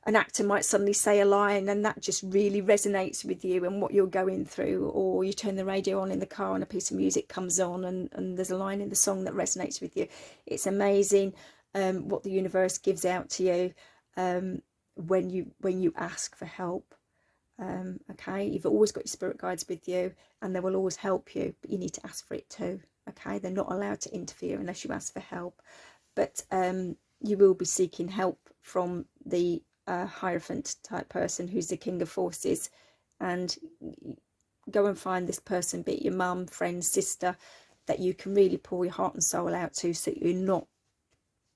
an actor might suddenly say a line and that just really resonates with you and what you're going through. Or you turn the radio on in the car and a piece of music comes on and there's a line in the song that resonates with you. It's amazing what the universe gives out to you when you ask for help. Okay, you've always got your spirit guides with you and they will always help you, but you need to ask for it too. Okay, they're not allowed to interfere unless you ask for help, but you will be seeking help from the Hierophant type person who's the king of forces, and go and find this person, be it your mum, friend, sister, that you can really pour your heart and soul out to, so you're not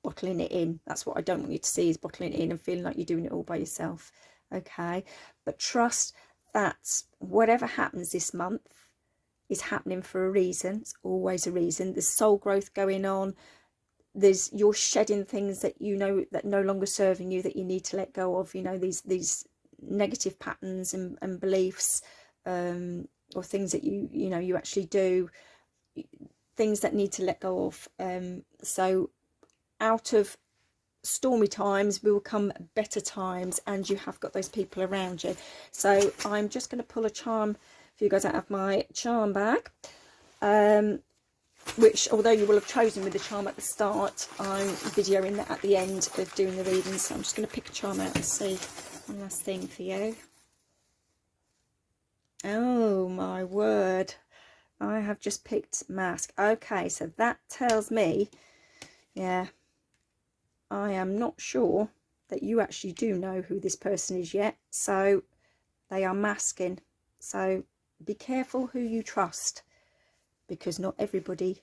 bottling it in. That's what I don't want you to see, is bottling it in and feeling like you're doing it all by yourself. Okay, but trust that whatever happens this month is happening for a reason. It's always a reason. There's soul growth going on. You're shedding things that you know that no longer serving you, that you need to let go of, you know, these negative patterns and beliefs, or things that you know you actually do, things that need to let go of. So out of stormy times will come better times, and you have got those people around you. So I'm just going to pull a charm for you guys out of my charm bag, which, although you will have chosen with the charm at the start, I'm videoing that at the end of doing the reading. So I'm just going to pick a charm out and see one last thing for you. Oh my word, I have just picked mask. Okay, so that tells me, yeah, I am not sure that you actually do know who this person is yet. So they are masking. So be careful who you trust, because not everybody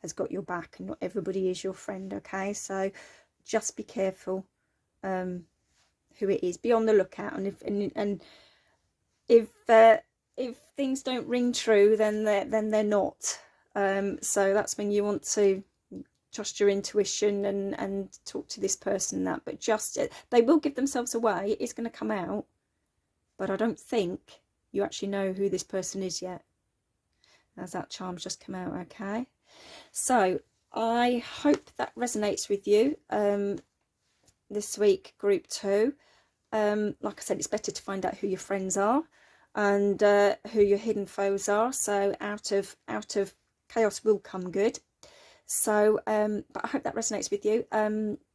has got your back and not everybody is your friend. Okay, so just be careful who it is. Be on the lookout, and if things don't ring true, then they're not. So that's when you want to trust your intuition and talk to this person. That, but just, they will give themselves away. It's going to come out, but I don't think you actually know who this person is yet, as that charm's just come out. Okay, so I hope that resonates with you this week, group 2. Like I said, it's better to find out who your friends are and who your hidden foes are. So out of chaos will come good. So but I hope that resonates with you.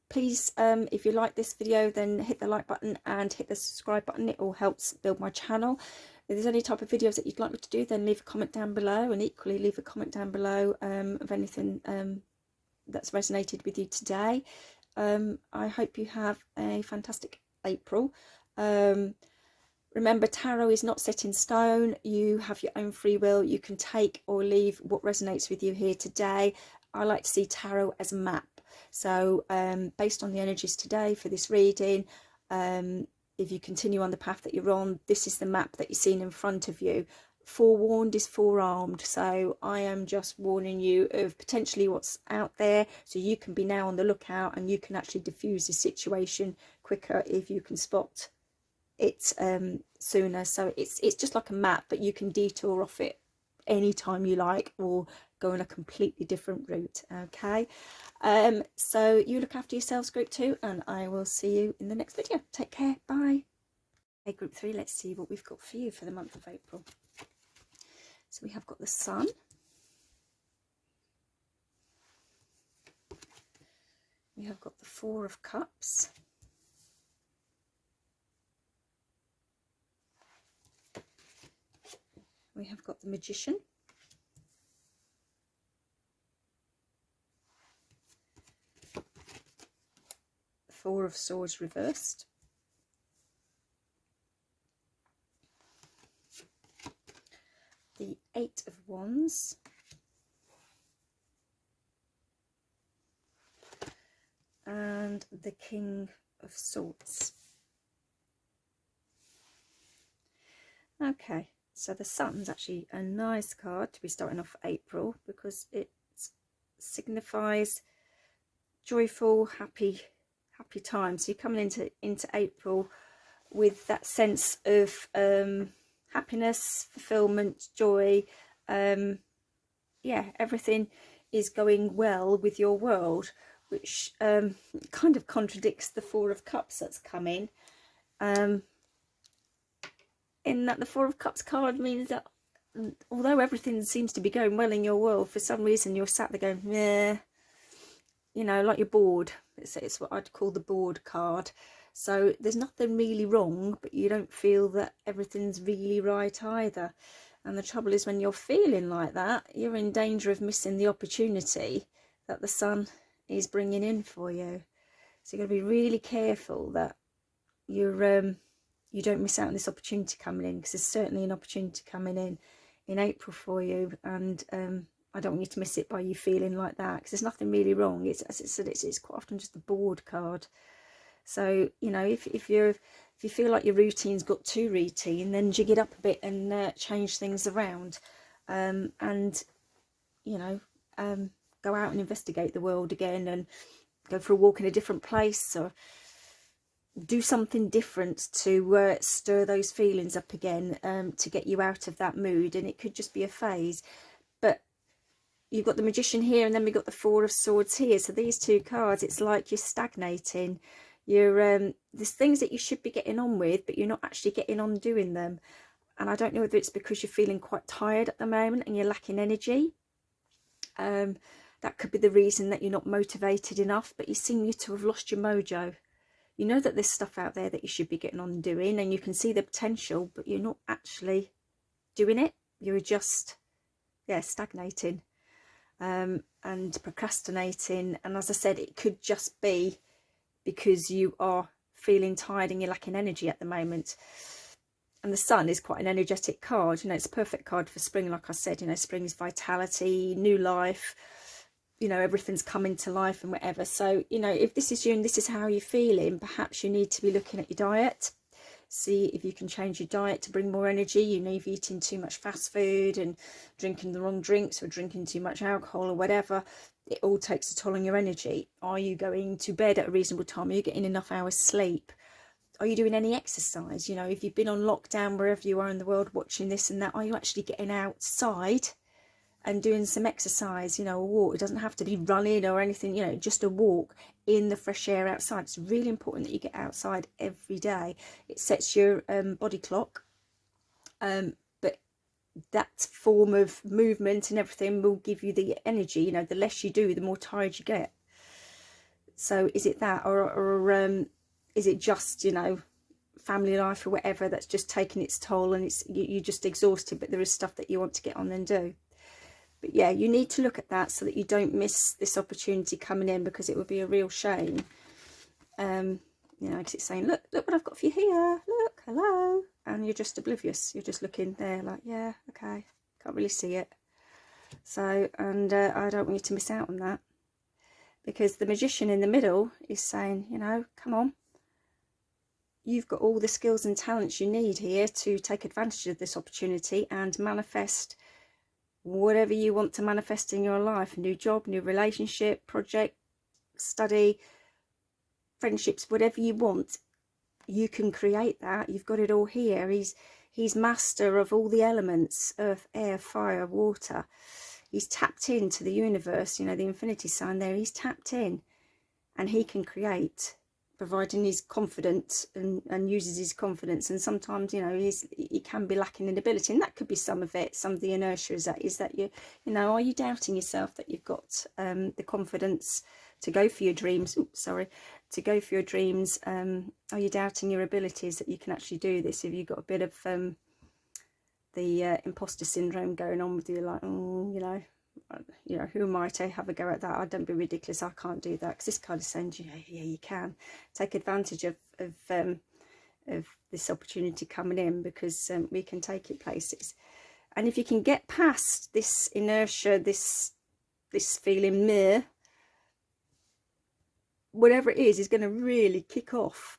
Please, if you like this video, then hit the like button and hit the subscribe button. It all helps build my channel. If there's any type of videos that you'd like me to do, then leave a comment down below, and equally leave a comment down below of anything that's resonated with you today. I hope you have a fantastic April. Remember, tarot is not set in stone. You have your own free will. You can take or leave what resonates with you here today. I like to see tarot as a map. So based on the energies today for this reading, if you continue on the path that you're on, this is the map that you're seeing in front of you. Forewarned is forearmed. So I am just warning you of potentially what's out there, so you can be now on the lookout and you can actually diffuse the situation quicker if you can spot it sooner. So it's just like a map, but you can detour off it anytime you like, or go on a completely different route. Okay, so you look after yourselves, group 2, and I will see you in the next video. Take care. Bye. Hey, group 3, let's see what we've got for you for the month of April. So we have got the Sun. We have got the Four of Cups. We have got the Magician. Four of Swords reversed. The Eight of Wands. And the King of Swords. Okay, so the Sun's actually a nice card to be starting off April, because it signifies joyful, happy times. So you're coming into April with that sense of happiness, fulfillment, joy. Yeah, everything is going well with your world, which kind of contradicts the Four of Cups that's come in that the Four of Cups card means that although everything seems to be going well in your world, for some reason you're sat there going, yeah, you know, like you're bored. It's what I'd call the bored card. So there's nothing really wrong, but you don't feel that everything's really right either. And the trouble is, when you're feeling like that, you're in danger of missing the opportunity that the Sun is bringing in for you. So you've got to be really careful that you don't miss out on this opportunity coming in, because there's certainly an opportunity coming in April for you, and I don't want you to miss it by you feeling like that, because there's nothing really wrong. It's, as I said, it's quite often just a bored card. So, you know, if you feel like your routine's got too routine, then jig it up a bit and change things around, and you know, go out and investigate the world again, and go for a walk in a different place, or do something different to stir those feelings up again, to get you out of that mood. And it could just be a phase. But you've got the Magician here, and then we've got the Four of Swords here. So these two cards, it's like you're stagnating. You're there's things that you should be getting on with, but you're not actually getting on doing them. And I don't know whether it's because you're feeling quite tired at the moment and you're lacking energy. That could be the reason that you're not motivated enough, but you seem to have lost your mojo. You know that there's stuff out there that you should be getting on and doing, and you can see the potential, but you're not actually doing it. You're just, yeah, stagnating and procrastinating. And as I said, it could just be because you are feeling tired and you're lacking energy at the moment. And the Sun is quite an energetic card. You know, it's a perfect card for spring, like I said. You know, spring is vitality, new life. You know, everything's coming to life and whatever. So, you know, if this is you and this is how you're feeling, perhaps you need to be looking at your diet. See if you can change your diet to bring more energy. You know, if you're eating too much fast food and drinking the wrong drinks, or drinking too much alcohol or whatever, it all takes a toll on your energy. Are you going to bed at a reasonable time? Are you getting enough hours sleep? Are you doing any exercise? You know, if you've been on lockdown wherever you are in the world watching this and that, are you actually getting outside and doing some exercise? You know, a walk. It doesn't have to be running or anything, you know, just a walk in the fresh air outside. It's really important that you get outside every day. It sets your body clock, but that form of movement and everything will give you the energy. You know, the less you do, the more tired you get. So is it that, or is it just, you know, family life or whatever that's just taking its toll, and you're just exhausted, but there is stuff that you want to get on and do? But yeah, you need to look at that so that you don't miss this opportunity coming in, because it would be a real shame. You know, because it's saying, look what I've got for you here. Look, hello. And you're just oblivious. You're just looking there like, yeah, okay. Can't really see it. So, and I don't want you to miss out on that. Because the Magician in the middle is saying, you know, come on. You've got all the skills and talents you need here to take advantage of this opportunity and manifest whatever you want to manifest in your life. A new job, new relationship, project, study, friendships, whatever you want, you can create that. You've got it all here. He's master of all the elements: earth, air, fire, water. He's tapped into the universe, you know, the infinity sign there. He's tapped in, and he can create providing he's confident and uses his confidence. And sometimes, you know, he can be lacking in ability, and that could be some of it. Some of the inertia is that you know, are you doubting yourself that you've got the confidence to go for your dreams? Oops, sorry, to go for your dreams. Are you doubting your abilities that you can actually do this? Have you got a bit of the imposter syndrome going on with you, like, oh, you know, who am I to have a go at that? I don't be ridiculous, I can't do that. Because this card is saying, yeah, you can take advantage of this opportunity coming in, because we can take it places. And if you can get past this inertia, this feeling meh, whatever it is going to really kick off.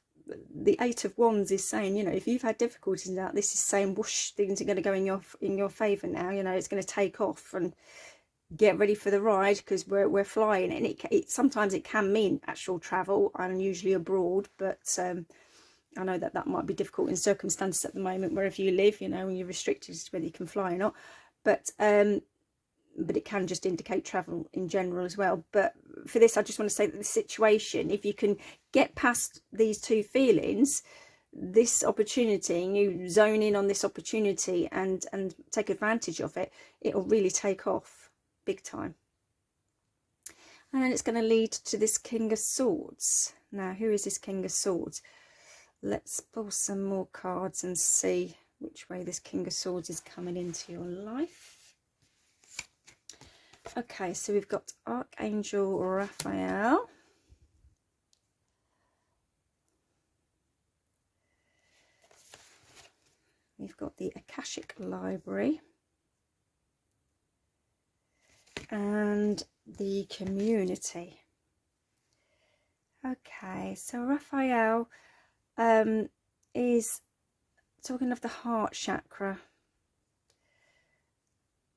The Eight of Wands is saying, you know, if you've had difficulties in that, this is saying, whoosh, things are going to go in your favour now. You know, it's going to take off, and get ready for the ride, because we're flying. And it sometimes it can mean actual travel, and usually abroad, but I know that might be difficult in circumstances at the moment wherever you live, you know, when you're restricted as to whether you can fly or not, but it can just indicate travel in general as well. But for this, I just want to say that the situation, if you can get past these two feelings, this opportunity, and you zone in on this opportunity and take advantage of it, it'll really take off big time. And then it's going to lead to this King of Swords. Now, who is this King of Swords? Let's pull some more cards and see which way this King of Swords is coming into your life. Okay, so we've got Archangel Raphael. We've got the Akashic Library. And the Community. Okay, so Raphael is talking of the heart chakra.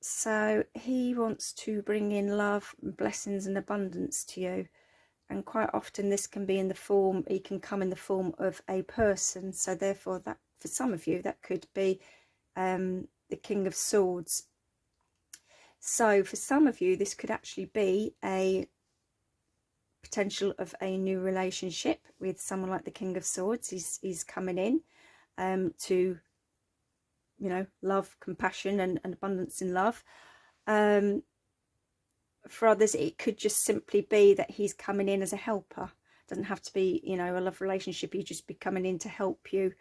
So he wants to bring in love, blessings and abundance to you. And quite often this can be in the form, he can come in the form of a person. So therefore, that for some of you, that could be the King of Swords. So for some of you, this could actually be a potential of a new relationship with someone like the King of Swords. He's coming in to, you know, love, compassion and abundance in love. For others, it could just simply be that he's coming in as a helper. It doesn't have to be, you know, a love relationship. He'd just be coming in to help you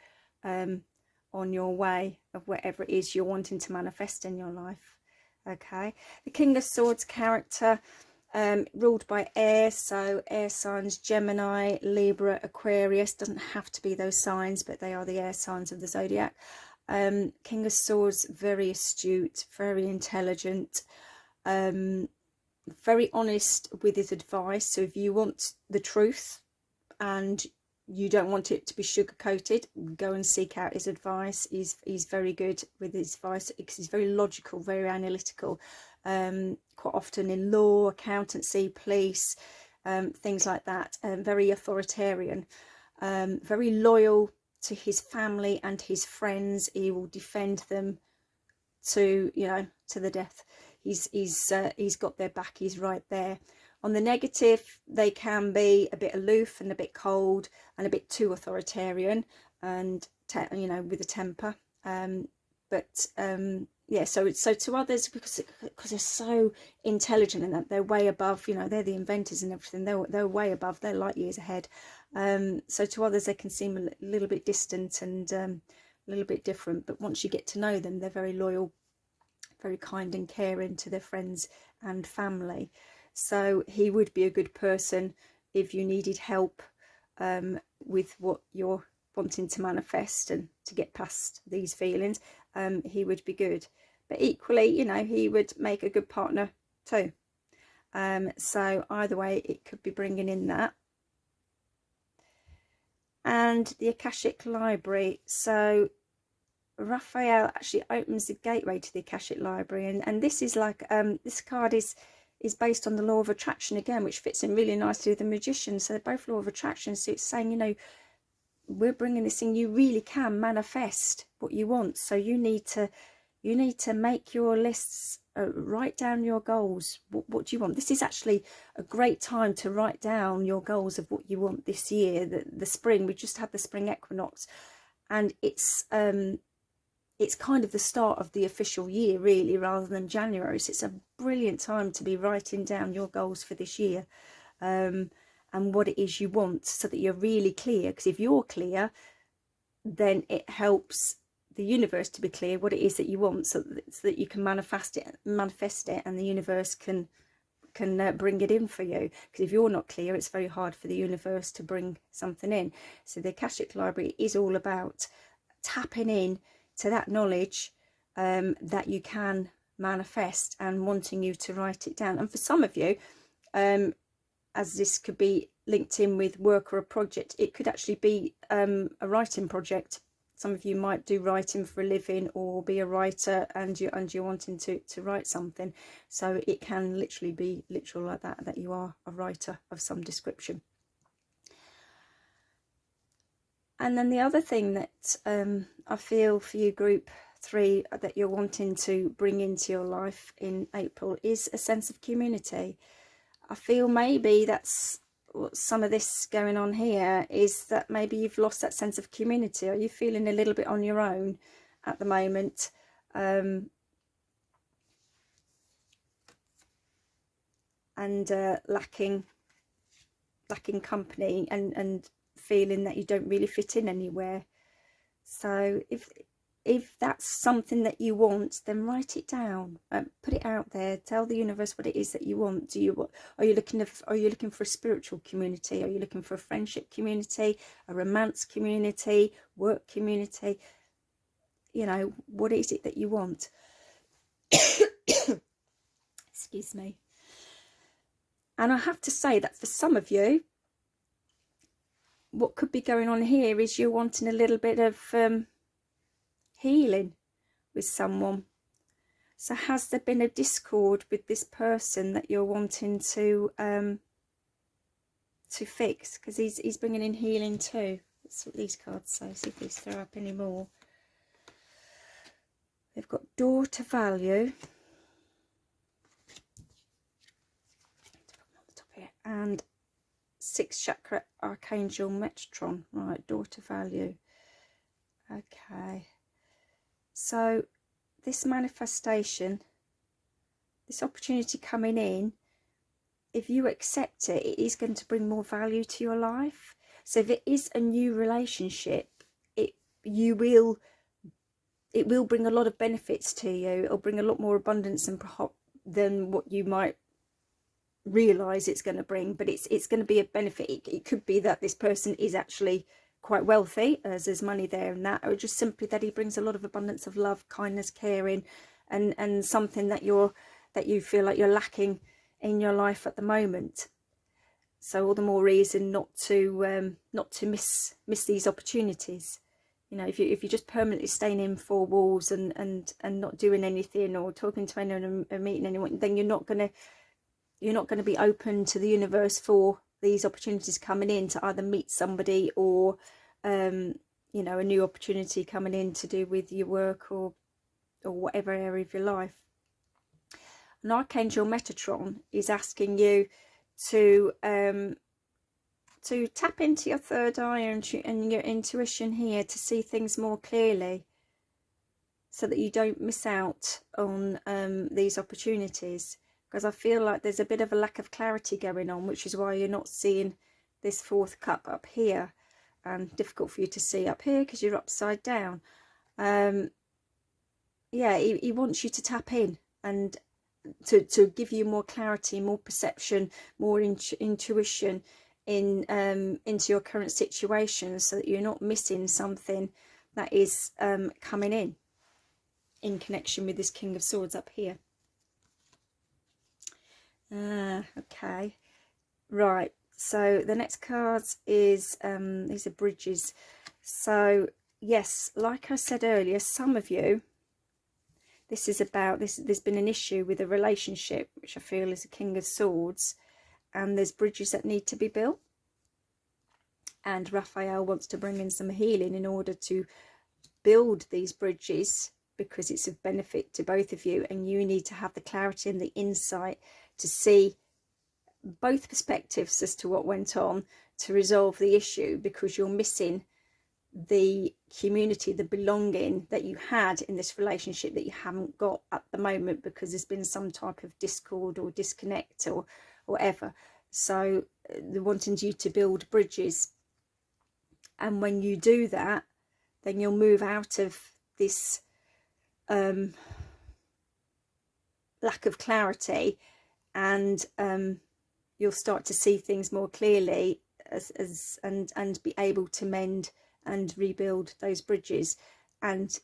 on your way of whatever it is you're wanting to manifest in your life. Okay, the King of Swords character, ruled by air, so air signs, Gemini, Libra, Aquarius. Doesn't have to be those signs, but they are the air signs of the zodiac. King of Swords, very astute, very intelligent, very honest with his advice. So if you want the truth and you don't want it to be sugar coated, go and seek out his advice. He's very good with his advice because he's very logical, very analytical, quite often in law, accountancy, police, things like that. Very authoritarian, very loyal to his family and his friends. He will defend them to, you know, to the death. He's got their back. He's right there. On the negative, they can be a bit aloof and a bit cold and a bit too authoritarian and, you know, with a temper. Yeah, so to others, because they're so intelligent and that they're way above, you know, they're the inventors and everything. They're way above. They're light years ahead. So to others, they can seem a little bit distant and a little bit different. But once you get to know them, they're very loyal, very kind and caring to their friends and family. So he would be a good person if you needed help with what you're wanting to manifest and to get past these feelings. He would be good. But equally, you know, he would make a good partner too. So either way, it could be bringing in that. And the Akashic Library. So Raphael actually opens the gateway to the Akashic Library. And this is like, this card is based on the law of attraction again, which fits in really nicely with the Magician. So they're both law of attraction. So it's saying, you know, we're bringing this in. You really can manifest what you want. So you need to make your lists write down your goals. What do you want? This is actually a great time to write down your goals of what you want this year. The spring, we just had the spring equinox, and it's kind of the start of the official year, really, rather than January. So it's a brilliant time to be writing down your goals for this year, and what it is you want, so that you're really clear. Because if you're clear, then it helps the universe to be clear what it is that you want, so that you can manifest it, and the universe can bring it in for you. Because if you're not clear, it's very hard for the universe to bring something in. So the Akashic Library is all about tapping in to that knowledge that you can manifest, and wanting you to write it down. And for some of you, as this could be linked in with work or a project, it could actually be a writing project. Some of you might do writing for a living, or be a writer, and you're wanting to write something. So it can literally be literal like that you are a writer of some description. And then the other thing that I feel for you, group 3, that you're wanting to bring into your life in April is a sense of community. I feel maybe that's what some of this going on here is, that maybe you've lost that sense of community. Are you feeling a little bit on your own at the moment? And lacking company, and feeling that you don't really fit in anywhere. So if that's something that you want, then write it down, put it out there, tell the universe what it is that you want. Are you looking for a spiritual community? Are you looking for a friendship community, a romance community, work community? You know, what is it that you want? Excuse me. And I have to say that for some of you, what could be going on here is you're wanting a little bit of healing with someone. So has there been a discord with this person that you're wanting to fix? Because he's bringing in healing too. That's what these cards say. See if these throw up any more. They've got door to value, and 6th chakra archangel Metatron. Right, door to value. Okay. So this manifestation, this opportunity coming in, if you accept it, it is going to bring more value to your life. So if it is a new relationship, it will bring a lot of benefits to you. It'll bring a lot more abundance than what you might realize it's going to bring. But it's going to be a benefit. It could be that this person is actually quite wealthy, as there's money there and that, or just simply that he brings a lot of abundance of love, kindness, caring, and something that you feel like you're lacking in your life at the moment. So all the more reason not to miss these opportunities. You know, if you're just permanently staying in 4 walls and not doing anything, or talking to anyone or meeting anyone, then you're not going to be open to the universe for these opportunities coming in, to either meet somebody, or you know, a new opportunity coming in to do with your work or whatever area of your life. An Archangel Metatron is asking you to tap into your third eye and your intuition here, to see things more clearly, so that you don't miss out on these opportunities. Because I feel like there's a bit of a lack of clarity going on, which is why you're not seeing this 4th cup up here, and difficult for you to see up here because you're upside down. Yeah, he wants you to tap in, and to give you more clarity, more perception, more intuition into your current situation, so that you're not missing something that is coming in connection with this King of Swords up here. Okay, right, so the next cards is these are bridges. So yes, like I said earlier, some of you, this is about this, there's been an issue with a relationship, which I feel is a King of Swords, and there's bridges that need to be built, and Raphael wants to bring in some healing in order to build these bridges because it's of benefit to both of you, and you need to have the clarity and the insight to see both perspectives as to what went on to resolve the issue, because you're missing the community, the belonging that you had in this relationship that you haven't got at the moment, because there's been some type of discord or disconnect or whatever. So they're wanting you to build bridges, and when you do that, then you'll move out of this lack of clarity, and you'll start to see things more clearly and be able to mend and rebuild those bridges. And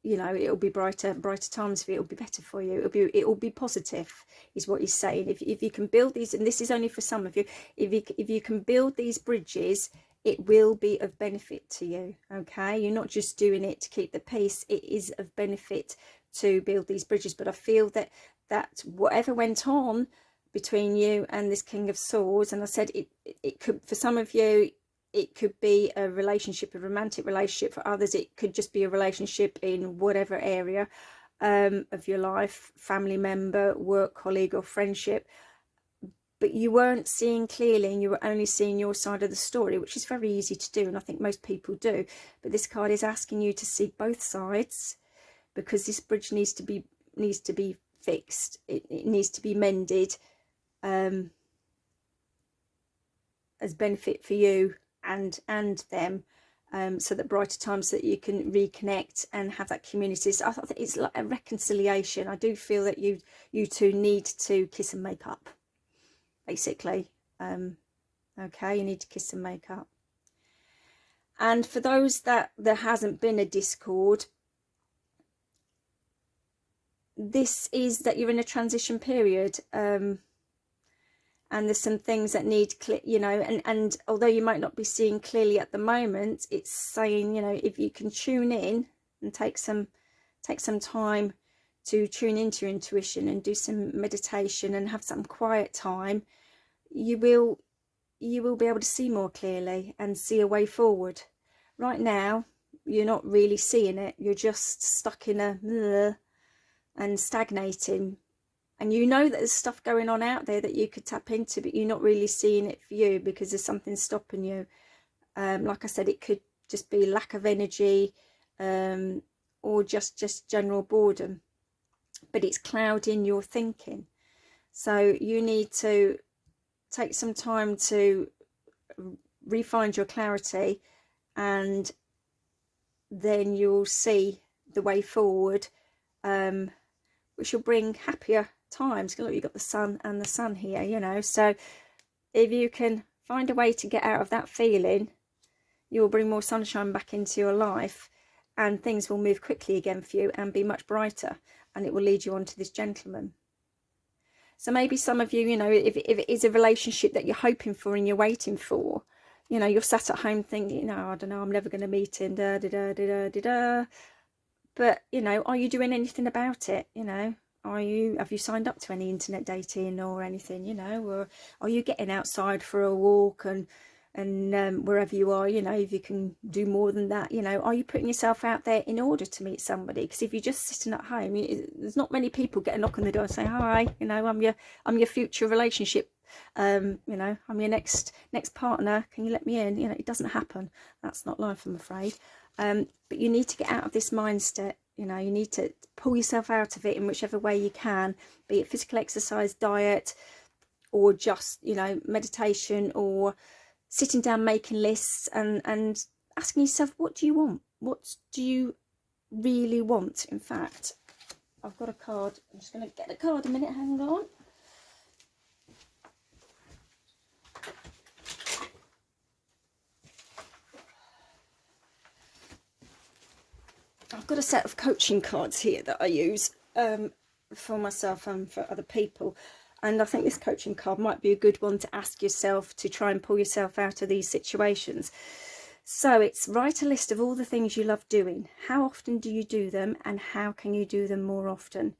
you know, it'll be brighter times for you. It'll be better for you. It will be positive, is what he's saying. If you can build these, and this is only for some of you, if you can build these bridges, it will be of benefit to you. Okay, you're not just doing it to keep the peace. It is of benefit to build these bridges. But I feel that whatever went on between you and this King of Swords, and I said it could, for some of you, it could be a relationship, a romantic relationship. For others, it could just be a relationship in whatever area of your life, family member, work colleague, or friendship. But you weren't seeing clearly, and you were only seeing your side of the story, which is very easy to do, and I think most people do. But this card is asking you to see both sides, because this bridge needs to be fixed. It needs to be mended as benefit for you and them, so that brighter times, that you can reconnect and have that community. So I think it's like a reconciliation. I do feel that you two need to kiss and make up, basically. Okay, you need to kiss and make up. And for those that there hasn't been a discord, this is that you're in a transition period, and there's some things that need, you know, and although you might not be seeing clearly at the moment, it's saying, you know, if you can tune in and take some time to tune into your intuition and do some meditation and have some quiet time, you will be able to see more clearly and see a way forward. Right now, you're not really seeing it. You're just stuck in a and stagnating. And you know that there's stuff going on out there that you could tap into, but you're not really seeing it for you because there's something stopping you. Like I said, it could just be lack of energy, or just general boredom. But it's clouding your thinking. So you need to take some time to re-find your clarity, and then you'll see the way forward, which will bring happier times. Look, you've got the sun and the sun here, you know. So if you can find a way to get out of that feeling, you will bring more sunshine back into your life, and things will move quickly again for you and be much brighter, and it will lead you on to this gentleman. So maybe some of you, you know, if it is a relationship that you're hoping for and you're waiting for, you know, you're sat at home thinking, you know, I don't know, I'm never going to meet him, da da da da da da. But, you know, are you doing anything about it? You know, have you signed up to any internet dating or anything, you know, or are you getting outside for a walk and wherever you are, you know, if you can do more than that, you know, are you putting yourself out there in order to meet somebody? Because if you're just sitting at home, there's not many people get a knock on the door and say, hi, you know, I'm your future relationship, you know, I'm your next partner, can you let me in? You know, it doesn't happen. That's not life, I'm afraid. But you need to get out of this mindset. You know, you need to pull yourself out of it in whichever way you can, be it physical exercise, diet, or just, you know, meditation, or sitting down making lists and asking yourself, what do you want? What do you really want? In fact, I've got a card. I'm just going to get the card a minute. Hang on. I've got a set of coaching cards here that I use for myself and for other people. And I think this coaching card might be a good one to ask yourself to try and pull yourself out of these situations. So it's write a list of all the things you love doing. How often do you do them, and how can you do them more often?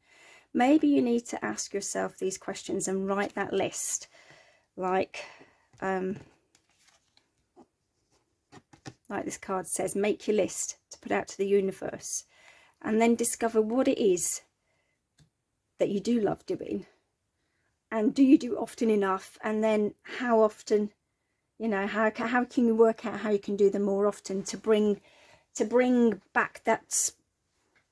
Maybe you need to ask yourself these questions and write that list. Like this card says, make your list to put out to the universe. and then discover what it is that you do love doing, and do you do often enough, and then how often, you know, how can you work out how you can do them more often to bring back that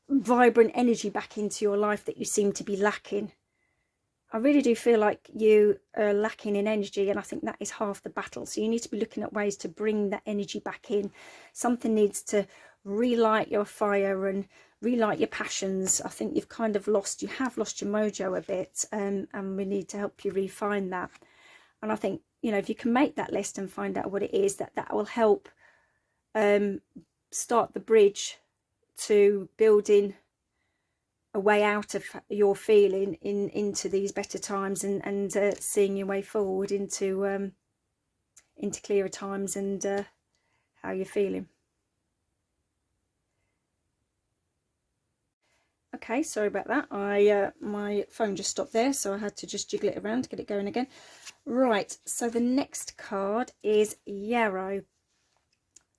vibrant energy back into your life that you seem to be lacking. I really do feel like you are lacking in energy, and I think that is half the battle. So you need to be looking at ways to bring that energy back in. Something needs to relight your fire and relight your passions. I think you've kind of lost your mojo a bit, and we need to help you refine that. And I think, you know, if you can make that list and find out what it is, that will help start the bridge to building a way out of your feeling into these better times, and seeing your way forward into clearer times, and how you're feeling. Okay, sorry about that. My phone just stopped there, so I had to just jiggle it around to get it going again. Right, so the next card is Yarrow.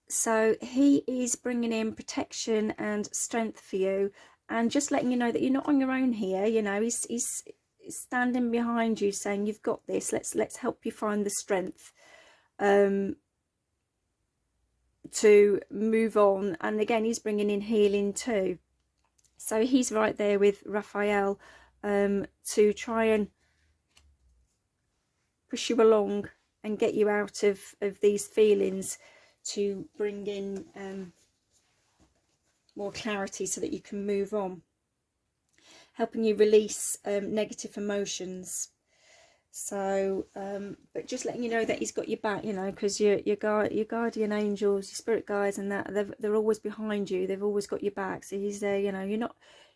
So he is bringing in protection and strength for you, and just letting you know that you're not on your own here. You know, he's standing behind you, saying you've got this. Let's help you find the strength to move on. And again, he's bringing in healing too. So he's right there with Raphael to try and push you along and get you out of these feelings, to bring in more clarity so that you can move on, helping you release negative emotions. So but just letting you know that he's got your back, you know, because your guardian angels, your spirit guides, and that they're always behind you. They've always got your back. So he's there, you know, you're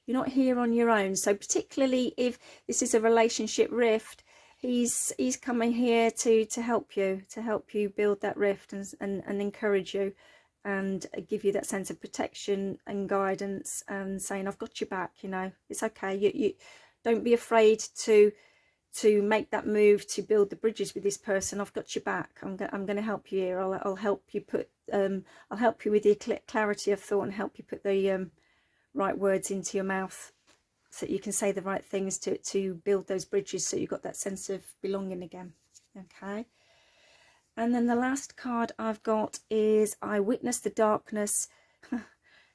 not here on your own. So particularly if this is a relationship rift, he's coming here to help you build that rift, and encourage you, and give you that sense of protection and guidance, and saying, I've got your back, you know, it's okay. You don't be afraid to make that move to build the bridges with this person. I've got your back. I'm going to help you here. I'll help you put I'll help you with your clarity of thought, and help you put the right words into your mouth, so that you can say the right things to build those bridges, so you've got that sense of belonging again. Okay. And then the last card I've got is I Witness the Darkness,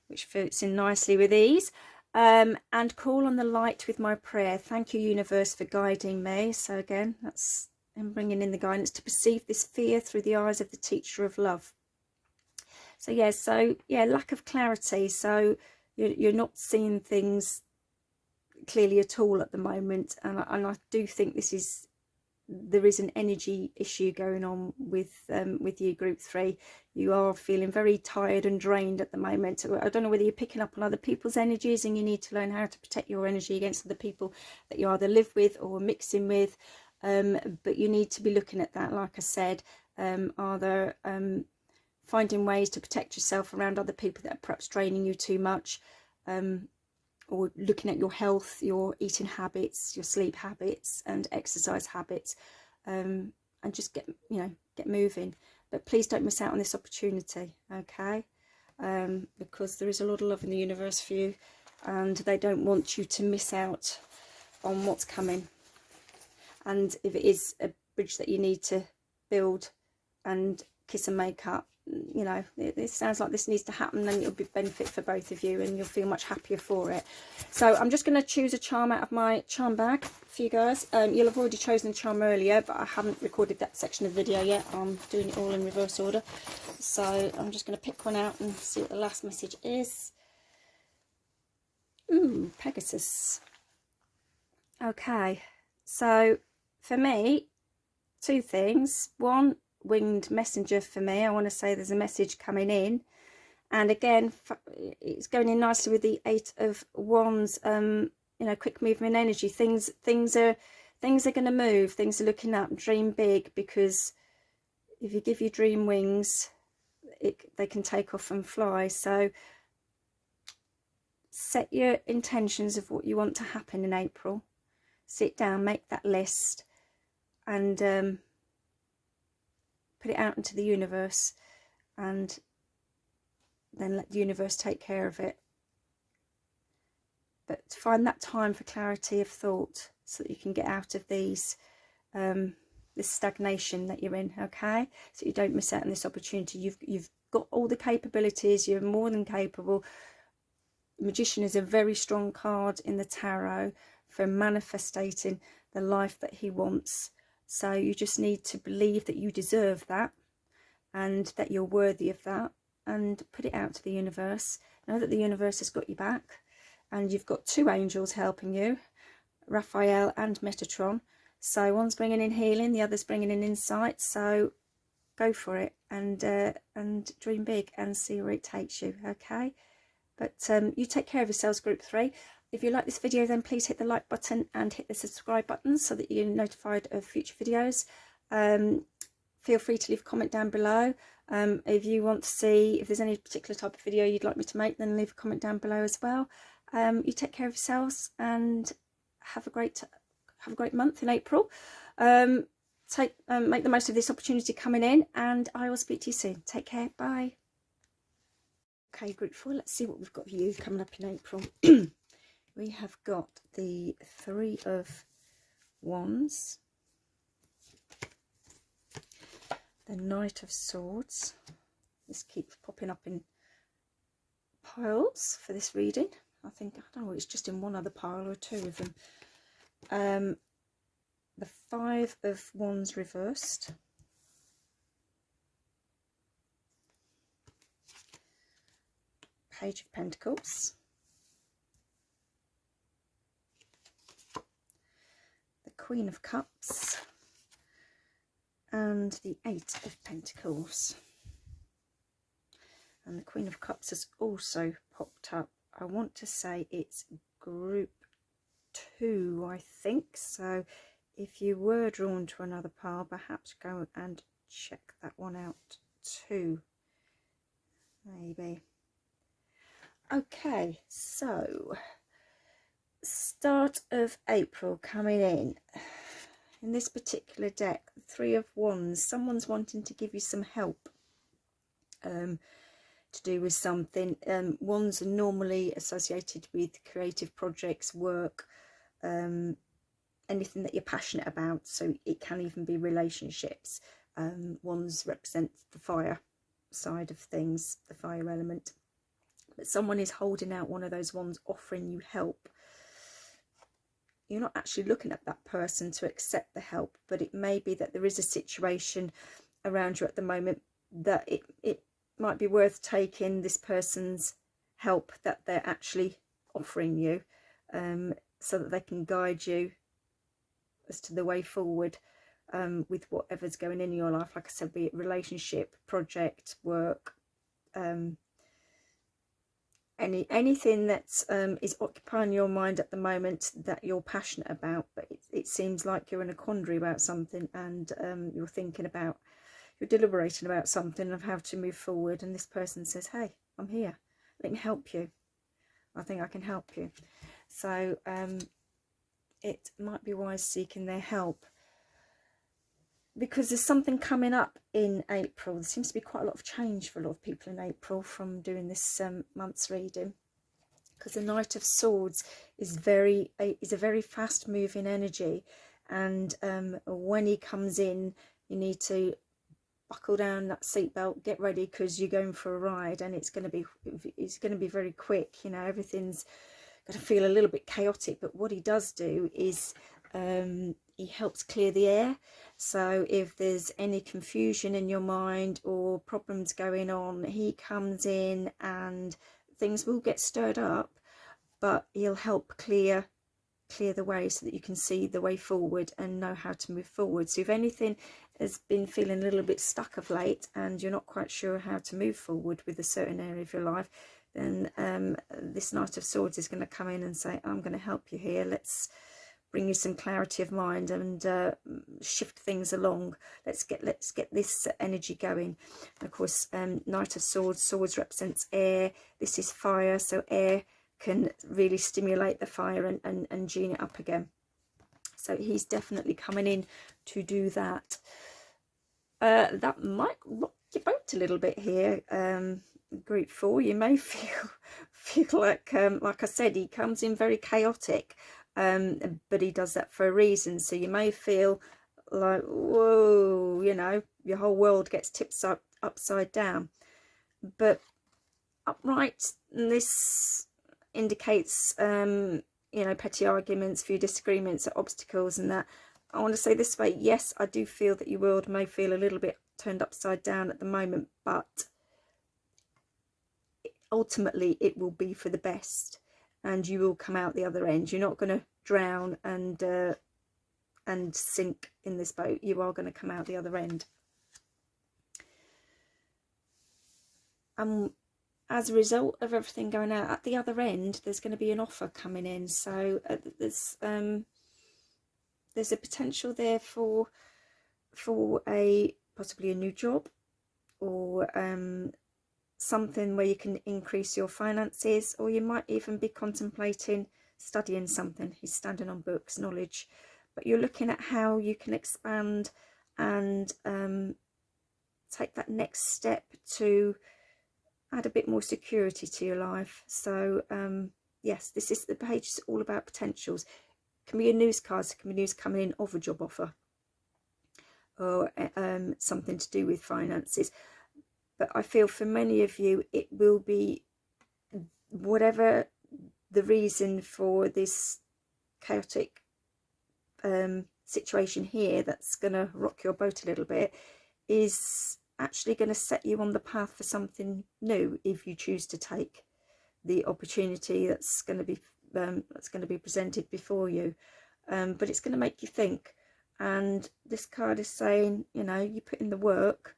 which fits in nicely with these. And call on the light with my prayer. Thank you, universe, for guiding me. So again, that's him bringing in the guidance to perceive this fear through the eyes of the teacher of love. So yeah, lack of clarity. So you're not seeing things clearly at all at the moment, and I do think there is an energy issue going on with you, group 3. You are feeling very tired and drained at the moment. I don't know whether you're picking up on other people's energies, and you need to learn how to protect your energy against other people that you either live with or mixing with, but you need to be looking at that. Like I said, are there finding ways to protect yourself around other people that are perhaps draining you too much, or looking at your health, your eating habits, your sleep habits and exercise habits, and just get moving. But please don't miss out on this opportunity, okay? Because there is a lot of love in the universe for you, and they don't want you to miss out on what's coming. And if it is a bridge that you need to build and kiss and make up, you know, it sounds like this needs to happen, and it'll be benefit for both of you, and you'll feel much happier for it. So I'm just going to choose a charm out of my charm bag for you guys. You'll have already chosen a charm earlier, but I haven't recorded that section of the video yet. I'm doing it all in reverse order. So I'm just going to pick one out and see what the last message is. Ooh, Pegasus. Okay, so for me, two things. One, winged messenger for me. I want to say there's a message coming in, and again it's going in nicely with the 8 of Wands. You know, quick movement energy. Things are going to move. Things are looking up. Dream big, because if you give your dream wings, they can take off and fly. So set your intentions of what you want to happen in April. Sit down, make that list, and put it out into the universe, and then let the universe take care of it. find that time for clarity of thought so that you can get out of these this stagnation that you're in, okay? So you don't miss out on this opportunity. You've got all the capabilities, you're more than capable. Magician is a very strong card in the tarot for manifesting the life that he wants. So you just need to believe that you deserve that and that you're worthy of that, and put it out to the universe. Know that the universe has got you back, and you've got 2 angels helping you, Raphael and Metatron. So one's bringing in healing, the other's bringing in insight. So go for it, and dream big and see where it takes you, okay? But you take care of yourselves, group 3. If you like this video, then please hit the like button and hit the subscribe button so that you're notified of future videos. Feel free to leave a comment down below. If you want to see if there's any particular type of video you'd like me to make, then leave a comment down below as well. You take care of yourselves and have a great month in April. Make the most of this opportunity coming in, and I will speak to you soon. Take care. Bye. Okay, group 4, let's see what we've got for you coming up in April. We have got the 3 of Wands, the Knight of Swords. This keeps popping up in piles for this reading. I don't know, it's just in one other pile or 2 of them. The 5 of Wands reversed. Page of Pentacles. The Queen of Cups. And the 8 of Pentacles. And the Queen of Cups has also popped up. I want to say it's group 2, I think. So if you were drawn to another pile, perhaps go and check that one out too. Maybe. Okay, so start of April coming in. In this particular deck, 3 of Wands, someone's wanting to give you some help to do with something. Wands are normally associated with creative projects, work, anything that you're passionate about. So it can even be relationships. Wands represent the fire side of things, the fire element. But someone is holding out one of those wands, offering you help. You're not actually looking at that person to accept the help, but it may be that there is a situation around you at the moment that it might be worth taking this person's help that they're actually offering you, so that they can guide you as to the way forward with whatever's going in your life. Like I said, be it relationship, project, work, anything that is occupying your mind at the moment that you're passionate about, but it seems like you're in a quandary about something, and you're deliberating about something of how to move forward, and this person says, hey, I'm here, let me help you, I think I can help you. So it might be wise seeking their help, because there's something coming up in April. There seems to be quite a lot of change for a lot of people in April from doing this month's reading, because the Knight of Swords is a very fast moving energy, and when he comes in, you need to buckle down that seatbelt, get ready, because you're going for a ride, and it's going to be very quick. You know, everything's going to feel a little bit chaotic, but what he does do is he helps clear the air. So if there's any confusion in your mind or problems going on, he comes in and things will get stirred up, but he'll help clear the way so that you can see the way forward and know how to move forward. So if anything has been feeling a little bit stuck of late and you're not quite sure how to move forward with a certain area of your life, then this Knight of Swords is going to come in and say, I'm going to help you here. Let's bring you some clarity of mind and shift things along. Let's get this energy going. And of course, Knight of Swords, swords represents air. This is fire, so air can really stimulate the fire and gene it up again. So he's definitely coming in to do that. That might rock your boat a little bit here, group 4. You may feel like I said, he comes in very chaotic, but he does that for a reason. So you may feel like, whoa, you know, your whole world gets tipped upside down. But upright, this indicates, you know, petty arguments, few disagreements, obstacles, and that. I want to say this way, yes, I do feel that your world may feel a little bit turned upside down at the moment, but ultimately it will be for the best, and you will come out the other end. You're not going to drown and sink in this boat. You are going to come out the other end. As a result of everything going out at the other end, there's going to be an offer coming in. So there's a potential there for possibly a new job, or something where you can increase your finances, or you might even be contemplating studying something. He's standing on books, knowledge, but you're looking at how you can expand and take that next step to add a bit more security to your life. So yes, this is the page is all about potentials. It can be a news card, it can be news coming in of a job offer, or something to do with finances. But I feel for many of you, it will be, whatever the reason for this chaotic situation here that's going to rock your boat a little bit, is actually going to set you on the path for something new, if you choose to take the opportunity that's going to be presented before you. But it's going to make you think. And this card is saying, you know, you put in the work.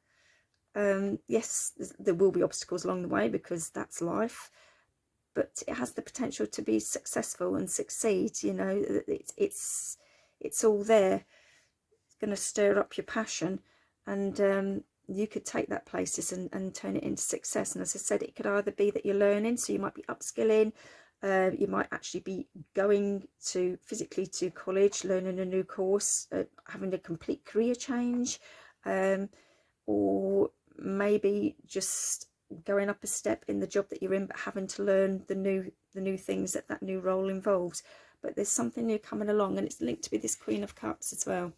Yes, there will be obstacles along the way, because that's life, but it has the potential to be successful and succeed. You know, it's all there. It's going to stir up your passion, and you could take that places and turn it into success. And as I said, it could either be that you're learning, so you might be upskilling, you might actually be going physically to college, learning a new course, having a complete career change, or maybe just going up a step in the job that you're in, but having to learn the new things that new role involves. But there's something new coming along, and it's linked with this Queen of Cups as well.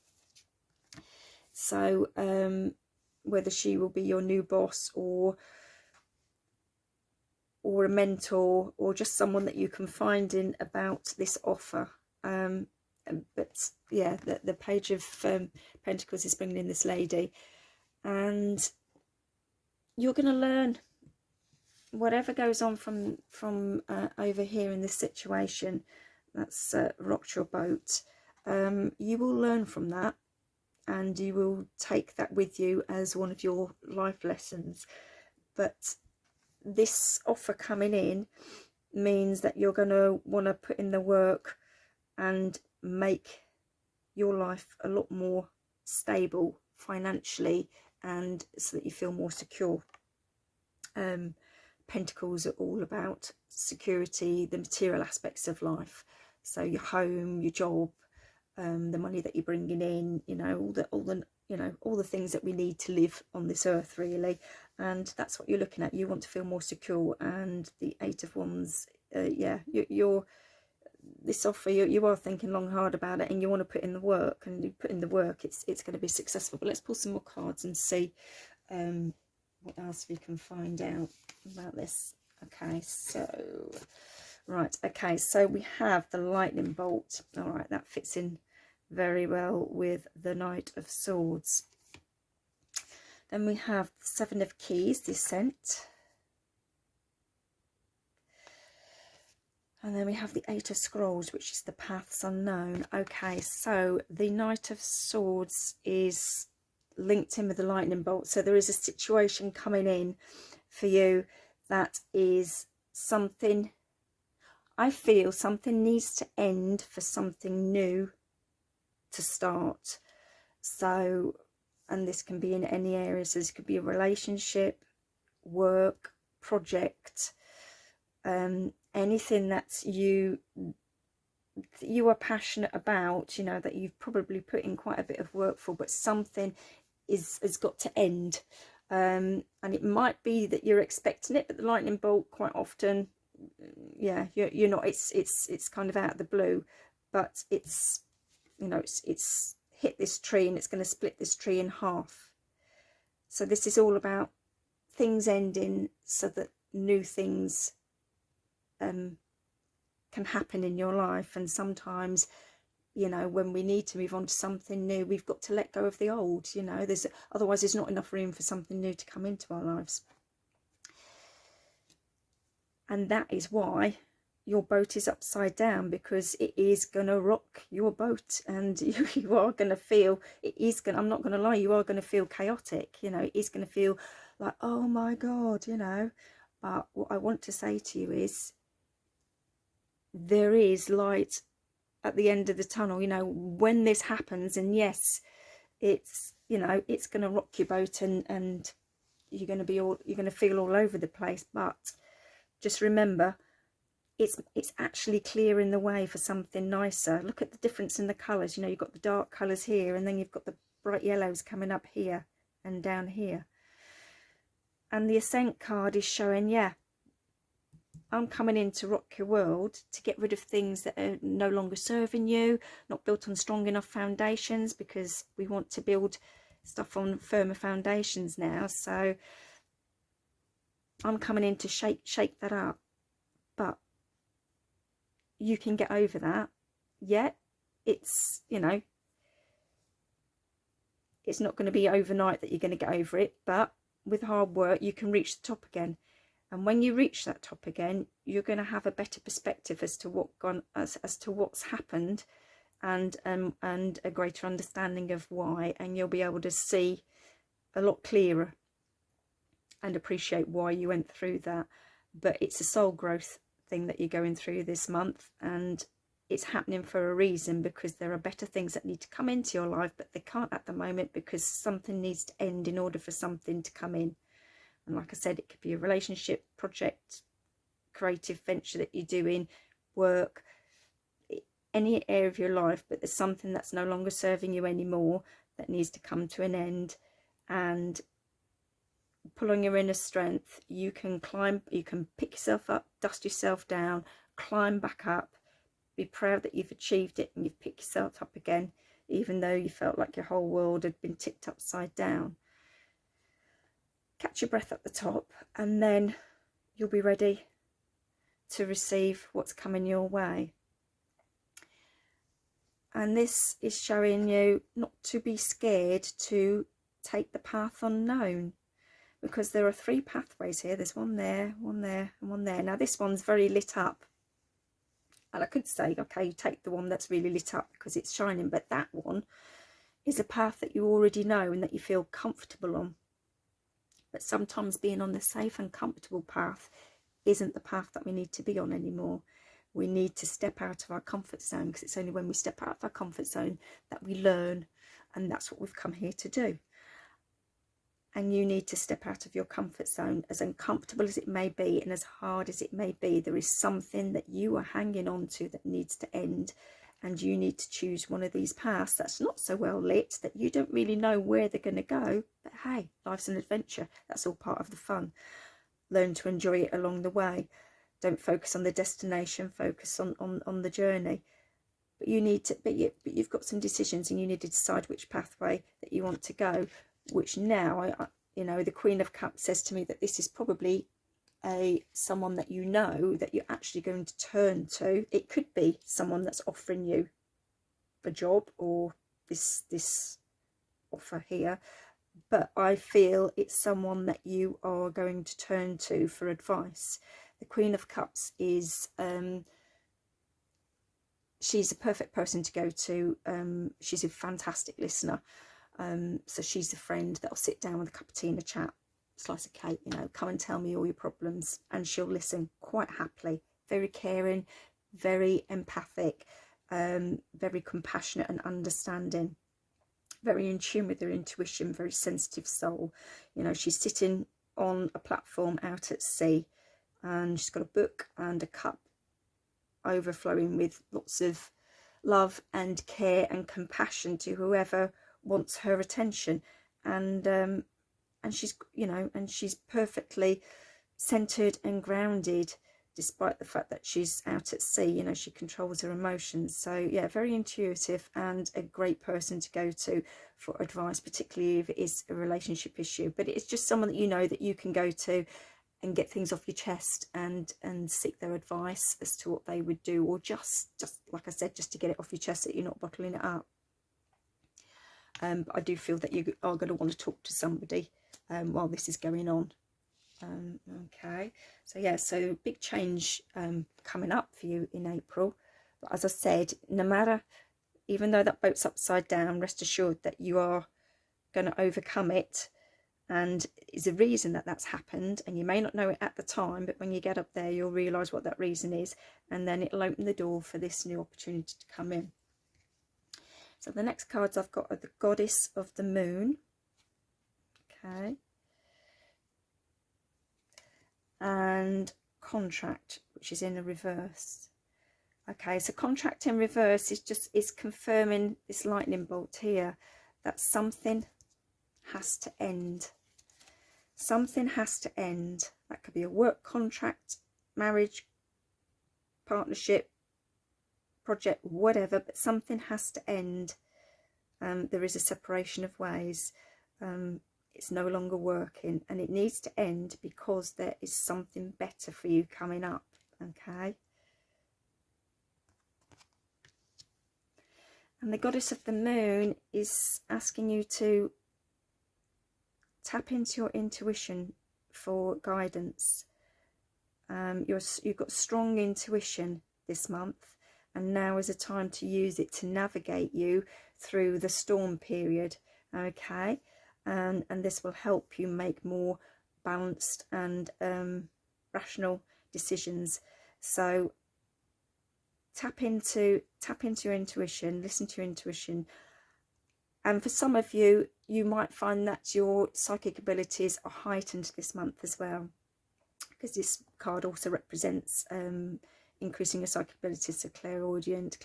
So whether she will be your new boss, or a mentor, or just someone that you can find in about this offer. But yeah, the Page of Pentacles is bringing in this lady, and you're going to learn whatever goes on from over here in this situation that's rocked your boat. You will learn from that, and you will take that with you as one of your life lessons. But this offer coming in means that you're going to want to put in the work and make your life a lot more stable financially, and so that you feel more secure. Pentacles are all about security, the material aspects of life. So your home, your job, the money that you're bringing in, you know, all the things that we need to live on this earth, really. And that's what you're looking at. You want to feel more secure. And the Eight of Wands, yeah, this offer, you are thinking long and hard about it, and you want to put in the work, and you put in the work, it's going to be successful. But let's pull some more cards and see what else we can find out about this. Okay, so right, okay, so we have the lightning bolt. All right, that fits in very well with the Knight of Swords. Then we have the Seven of Keys, Descent. And then we have the Eight of Scrolls, which is the Paths Unknown. Okay, so the Knight of Swords is linked in with the lightning bolt. So there is a situation coming in for you that is something, I feel something needs to end for something new to start. So, and this can be in any areas. This could be a relationship, work, project, anything that you are passionate about, you know, that you've probably put in quite a bit of work for, but something has got to end. And it might be that you're expecting it, but the lightning bolt quite often, yeah, you're not, it's kind of out of the blue, but it's, you know, it's hit this tree and it's going to split this tree in half. So this is all about things ending so that new things can happen in your life. And sometimes, you know, when we need to move on to something new, we've got to let go of the old, you know, otherwise there's not enough room for something new to come into our lives. And that is why your boat is upside down, because it is going to rock your boat, and you are going to feel, I'm not going to lie, you are going to feel chaotic, you know, it is going to feel like, oh my God, you know. But what I want to say to you is, there is light at the end of the tunnel, you know, when this happens. And yes, it's, you know, it's going to rock your boat, and you're going to feel all over the place. But just remember, it's actually clearing the way for something nicer. Look at the difference in the colours. You know, you've got the dark colours here, and then you've got the bright yellows coming up here and down here. And the Ascent card is showing, yeah, I'm coming in to rock your world, to get rid of things that are no longer serving you, not built on strong enough foundations, because we want to build stuff on firmer foundations now. So I'm coming in to shake that up. But you can get over that. Yeah, it's, you know, it's not going to be overnight that you're going to get over it, but with hard work you can reach the top again. And when you reach that top again, you're going to have a better perspective as to as to what's happened, and a greater understanding of why, and you'll be able to see a lot clearer and appreciate why you went through that. But it's a soul growth thing that you're going through this month, and it's happening for a reason, because there are better things that need to come into your life, but they can't at the moment, because something needs to end in order for something to come in. And like I said, it could be a relationship, project, creative venture that you're doing, work, any area of your life, but there's something that's no longer serving you anymore that needs to come to an end. And pull on your inner strength, you can climb, you can pick yourself up, dust yourself down, climb back up, be proud that you've achieved it, and you've picked yourself up again, even though you felt like your whole world had been tipped upside down. Catch your breath at the top, and then you'll be ready to receive what's coming your way. And this is showing you not to be scared to take the path unknown, because there are 3 pathways here. There's one there, one there, and one there. Now this one's very lit up, and I could say, okay, you take the one that's really lit up because it's shining, but that one is a path that you already know and that you feel comfortable on. But sometimes being on the safe and comfortable path isn't the path that we need to be on anymore. We need to step out of our comfort zone, because it's only when we step out of our comfort zone that we learn, and that's what we've come here to do. And you need to step out of your comfort zone, as uncomfortable as it may be and as hard as it may be. There is something that you are hanging on to that needs to end, and you need to choose one of these paths that's not so well lit, that you don't really know where they're going to go. But hey, life's an adventure. That's all part of the fun. Learn to enjoy it along the way. Don't focus on the destination, focus on the journey. But you need to, but you've got some decisions, and you need to decide which pathway that you want to go. Which now, you know, the Queen of Cups says to me that this is probably someone that you know that you're actually going to turn to. It could be someone that's offering you a job, or this offer here, but I feel it's someone that you are going to turn to for advice. The Queen of Cups is she's a perfect person to go to. She's a fantastic listener. So she's a friend that'll sit down with a cup of tea and a chat, slice of cake, you know, come and tell me all your problems, and she'll listen quite happily. Very caring, very empathic, very compassionate and understanding, very in tune with her intuition, very sensitive soul. You know, she's sitting on a platform out at sea, and she's got a book and a cup overflowing with lots of love and care and compassion to whoever wants her attention. And she's, you know, and she's perfectly centered and grounded despite the fact that she's out at sea. You know, she controls her emotions. So yeah, very intuitive and a great person to go to for advice, particularly if it is a relationship issue. But it's just someone that you know that you can go to and get things off your chest and seek their advice as to what they would do, or just like I said, just to get it off your chest, that you're not bottling it up. But I do feel that you are going to want to talk to somebody while this is going on. Okay, so yeah, so big change coming up for you in April. But as I said, no matter, even though that boat's upside down, rest assured that you are going to overcome it. And is a reason that that's happened, and you may not know it at the time, but when you get up there you'll realise what that reason is, and then it'll open the door for this new opportunity to come in. So the next cards I've got are the Goddess of the Moon, okay, and Contract, which is in a reverse. Okay, so Contract in reverse is confirming this lightning bolt here, that something has to end. Something has to end. That could be a work contract, marriage, partnership, project, whatever, but something has to end. There is a separation of ways. It's no longer working, and it needs to end because there is something better for you coming up. Okay. And the Goddess of the Moon is asking you to tap into your intuition for guidance. You've got strong intuition this month, and now is a time to use it to navigate you through the storm period. Okay, and this will help you make more balanced and rational decisions. So tap into your intuition, listen to your intuition. And for some of you, you might find that your psychic abilities are heightened this month as well, because this card also represents increasing your psychic abilities, so clairaudient,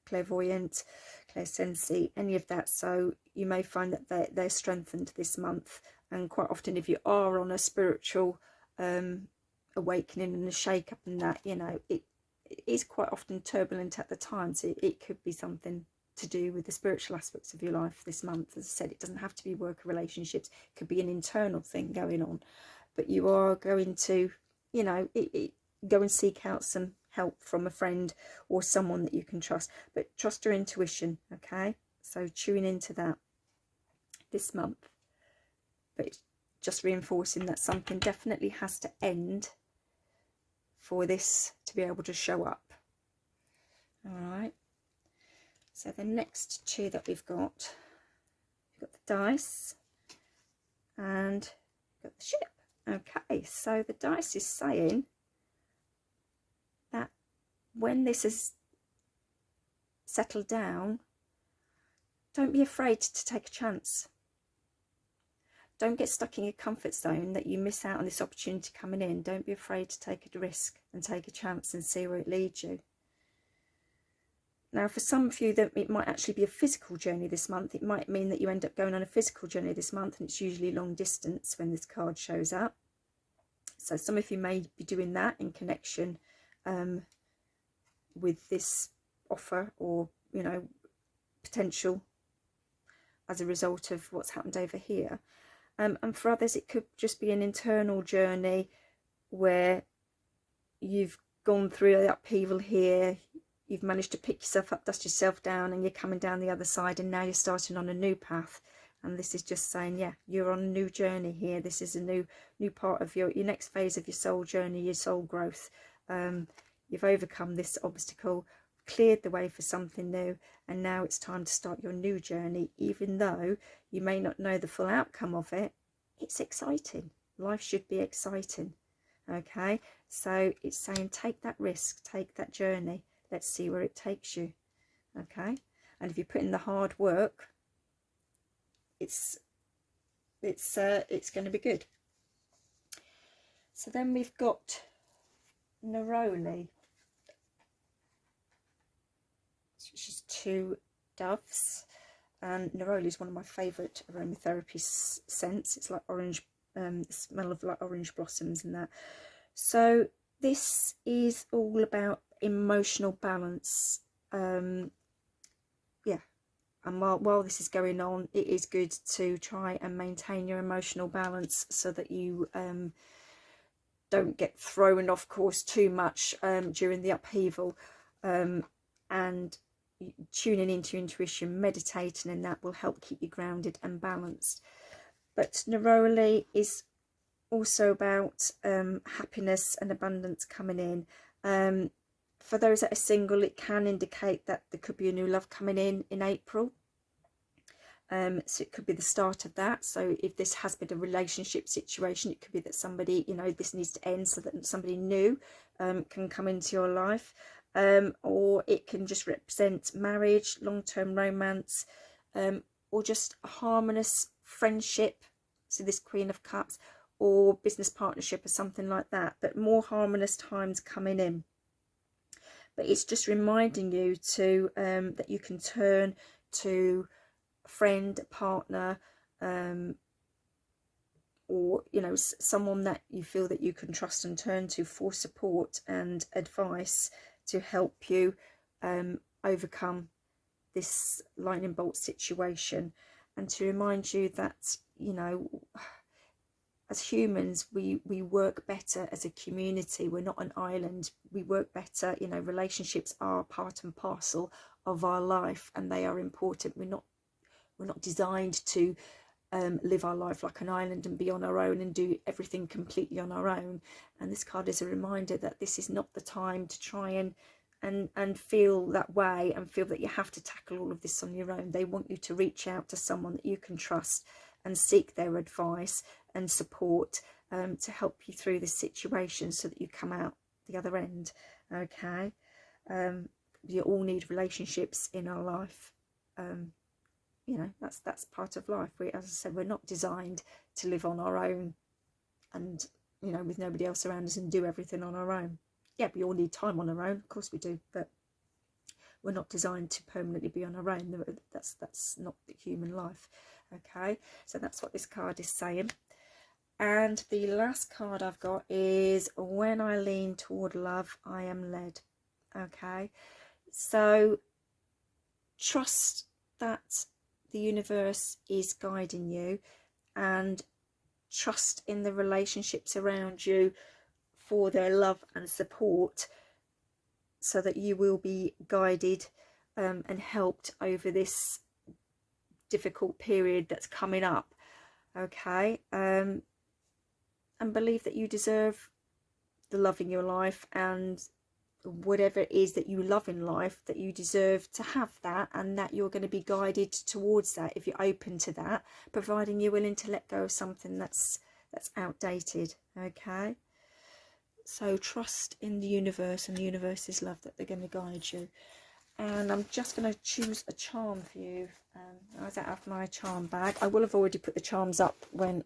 clairvoyant, clairsensing, any of that. So you may find that they're strengthened this month. And quite often, if you are on a spiritual awakening and a shake-up and that, you know, it is quite often turbulent at the time. So it could be something to do with the spiritual aspects of your life this month. As I said, it doesn't have to be work or relationships. It could be an internal thing going on, but you are going to, you know, go and seek out some help from a friend or someone that you can trust, but trust your intuition. Okay, so tune into that this month, but it's just reinforcing that something definitely has to end for this to be able to show up. All right. So the next two that we've got the dice and we've got the ship. Okay, so the dice is saying that when this is settled down, don't be afraid to take a chance. Don't get stuck in your comfort zone that you miss out on this opportunity coming in. Don't be afraid to take a risk and take a chance and see where it leads you. Now, for some of you, that it might actually be a physical journey this month. It might mean that you end up going on a physical journey this month, and it's usually long distance when this card shows up. So some of you may be doing that in connection with this offer, or, you know, potential as a result of what's happened over here. And for others, it could just be an internal journey where you've gone through the upheaval here. You've managed to pick yourself up, dust yourself down, and you're coming down the other side, and now you're starting on a new path. And this is just saying, yeah, you're on a new journey here. This is a new part of your next phase of your soul journey, your soul growth. You've overcome this obstacle, cleared the way for something new, and now it's time to start your new journey. Even though you may not know the full outcome of it, it's exciting. Life should be exciting. Okay, so it's saying take that risk, take that journey. Let's see where it takes you. Okay, and if you put in the hard work, it's going to be good. So then we've got Neroli, which is two doves, and Neroli is one of my favourite aromatherapy scents. It's like orange, the smell of like orange blossoms and that. So this is all about emotional balance. Yeah, and while this is going on, it is good to try and maintain your emotional balance so that you don't get thrown off course too much during the upheaval, and tuning into your intuition, meditating, and that will help keep you grounded and balanced. But neroli is also about happiness and abundance coming in. For those that are single, it can indicate that there could be a new love coming in April. So it could be the start of that. So if this has been a relationship situation, it could be that somebody, you know, this needs to end so that somebody new can come into your life. Or it can just represent marriage, long-term romance, or just a harmonious friendship. So this Queen of Cups, or business partnership or something like that. But more harmonious times coming in. But it's just reminding you to that you can turn to a friend, a partner, or, you know, someone that you feel that you can trust and turn to for support and advice to help you overcome this lightning bolt situation, and to remind you that, you know, as humans, we work better as a community. We're not an island. We work better. You know, relationships are part and parcel of our life, and they are important. We're not designed to live our life like an island and be on our own and do everything completely on our own. And this card is a reminder that this is not the time to try and feel that way and feel that you have to tackle all of this on your own. They want you to reach out to someone that you can trust and seek their advice and support to help you through this situation so that you come out the other end. Okay, you all need relationships in our life. You know, that's part of life. As I said, we're not designed to live on our own and, you know, with nobody else around us and do everything on our own. Yeah, we all need time on our own, of course we do, but we're not designed to permanently be on our own. That's not the human life. Okay, so that's what this card is saying. And the last card I've got is when I lean toward love, I am led. Okay, so trust that the universe is guiding you, and trust in the relationships around you for their love and support, so that you will be guided and helped over this difficult period that's coming up. Okay, and believe that you deserve the love in your life, and whatever it is that you love in life, that you deserve to have that, and that you're going to be guided towards that if you're open to that, providing you're willing to let go of something that's outdated. Okay, so trust in the universe and the universe's love, that they're going to guide you. And I'm just going to choose a charm for you. I was out of my charm bag. I will have already put the charms up when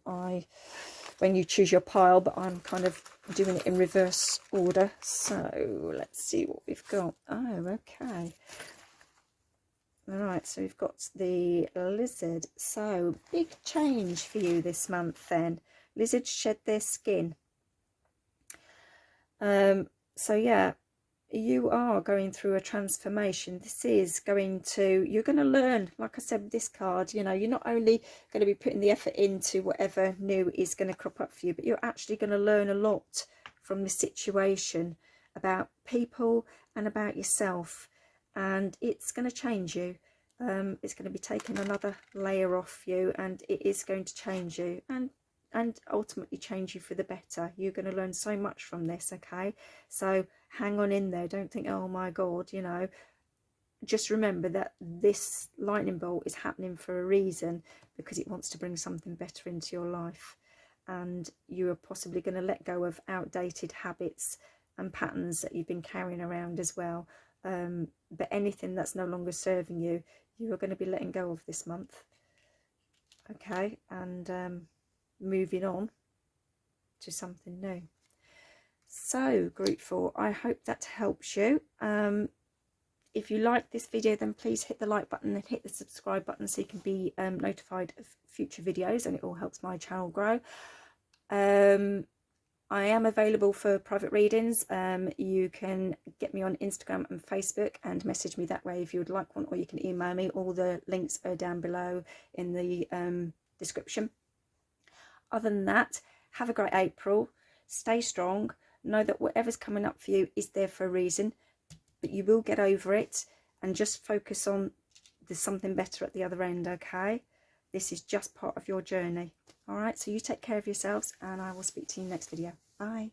you choose your pile, but I'm kind of doing it in reverse order. So let's see what we've got. Oh, okay. All right, so we've got the lizard. So big change for you this month then. Lizards shed their skin. So yeah, you are going through a transformation. This is going to, you're going to learn, like I said with this card, you know, you're not only going to be putting the effort into whatever new is going to crop up for you, but you're actually going to learn a lot from this situation about people and about yourself, and it's going to change you. It's going to be taking another layer off you, and it is going to change you and ultimately change you for the better. You're going to learn so much from this. Okay, so hang on in there. Don't think, oh my god, you know, just remember that this lightning bolt is happening for a reason, because it wants to bring something better into your life, and you are possibly going to let go of outdated habits and patterns that you've been carrying around as well. But anything that's no longer serving you, you are going to be letting go of this month. Okay, and moving on to something new. So group 4, I hope that helps you. If you like this video, then please hit the like button and hit the subscribe button so you can be notified of future videos, and it all helps my channel grow. I am available for private readings. You can get me on Instagram and Facebook and message me that way if you would like one, or you can email me. All the links are down below in the description. Other than that, have a great April. Stay strong. Know that whatever's coming up for you is there for a reason, but you will get over it, and just focus on there's something better at the other end, okay? This is just part of your journey. All right, so you take care of yourselves, and I will speak to you next video. Bye.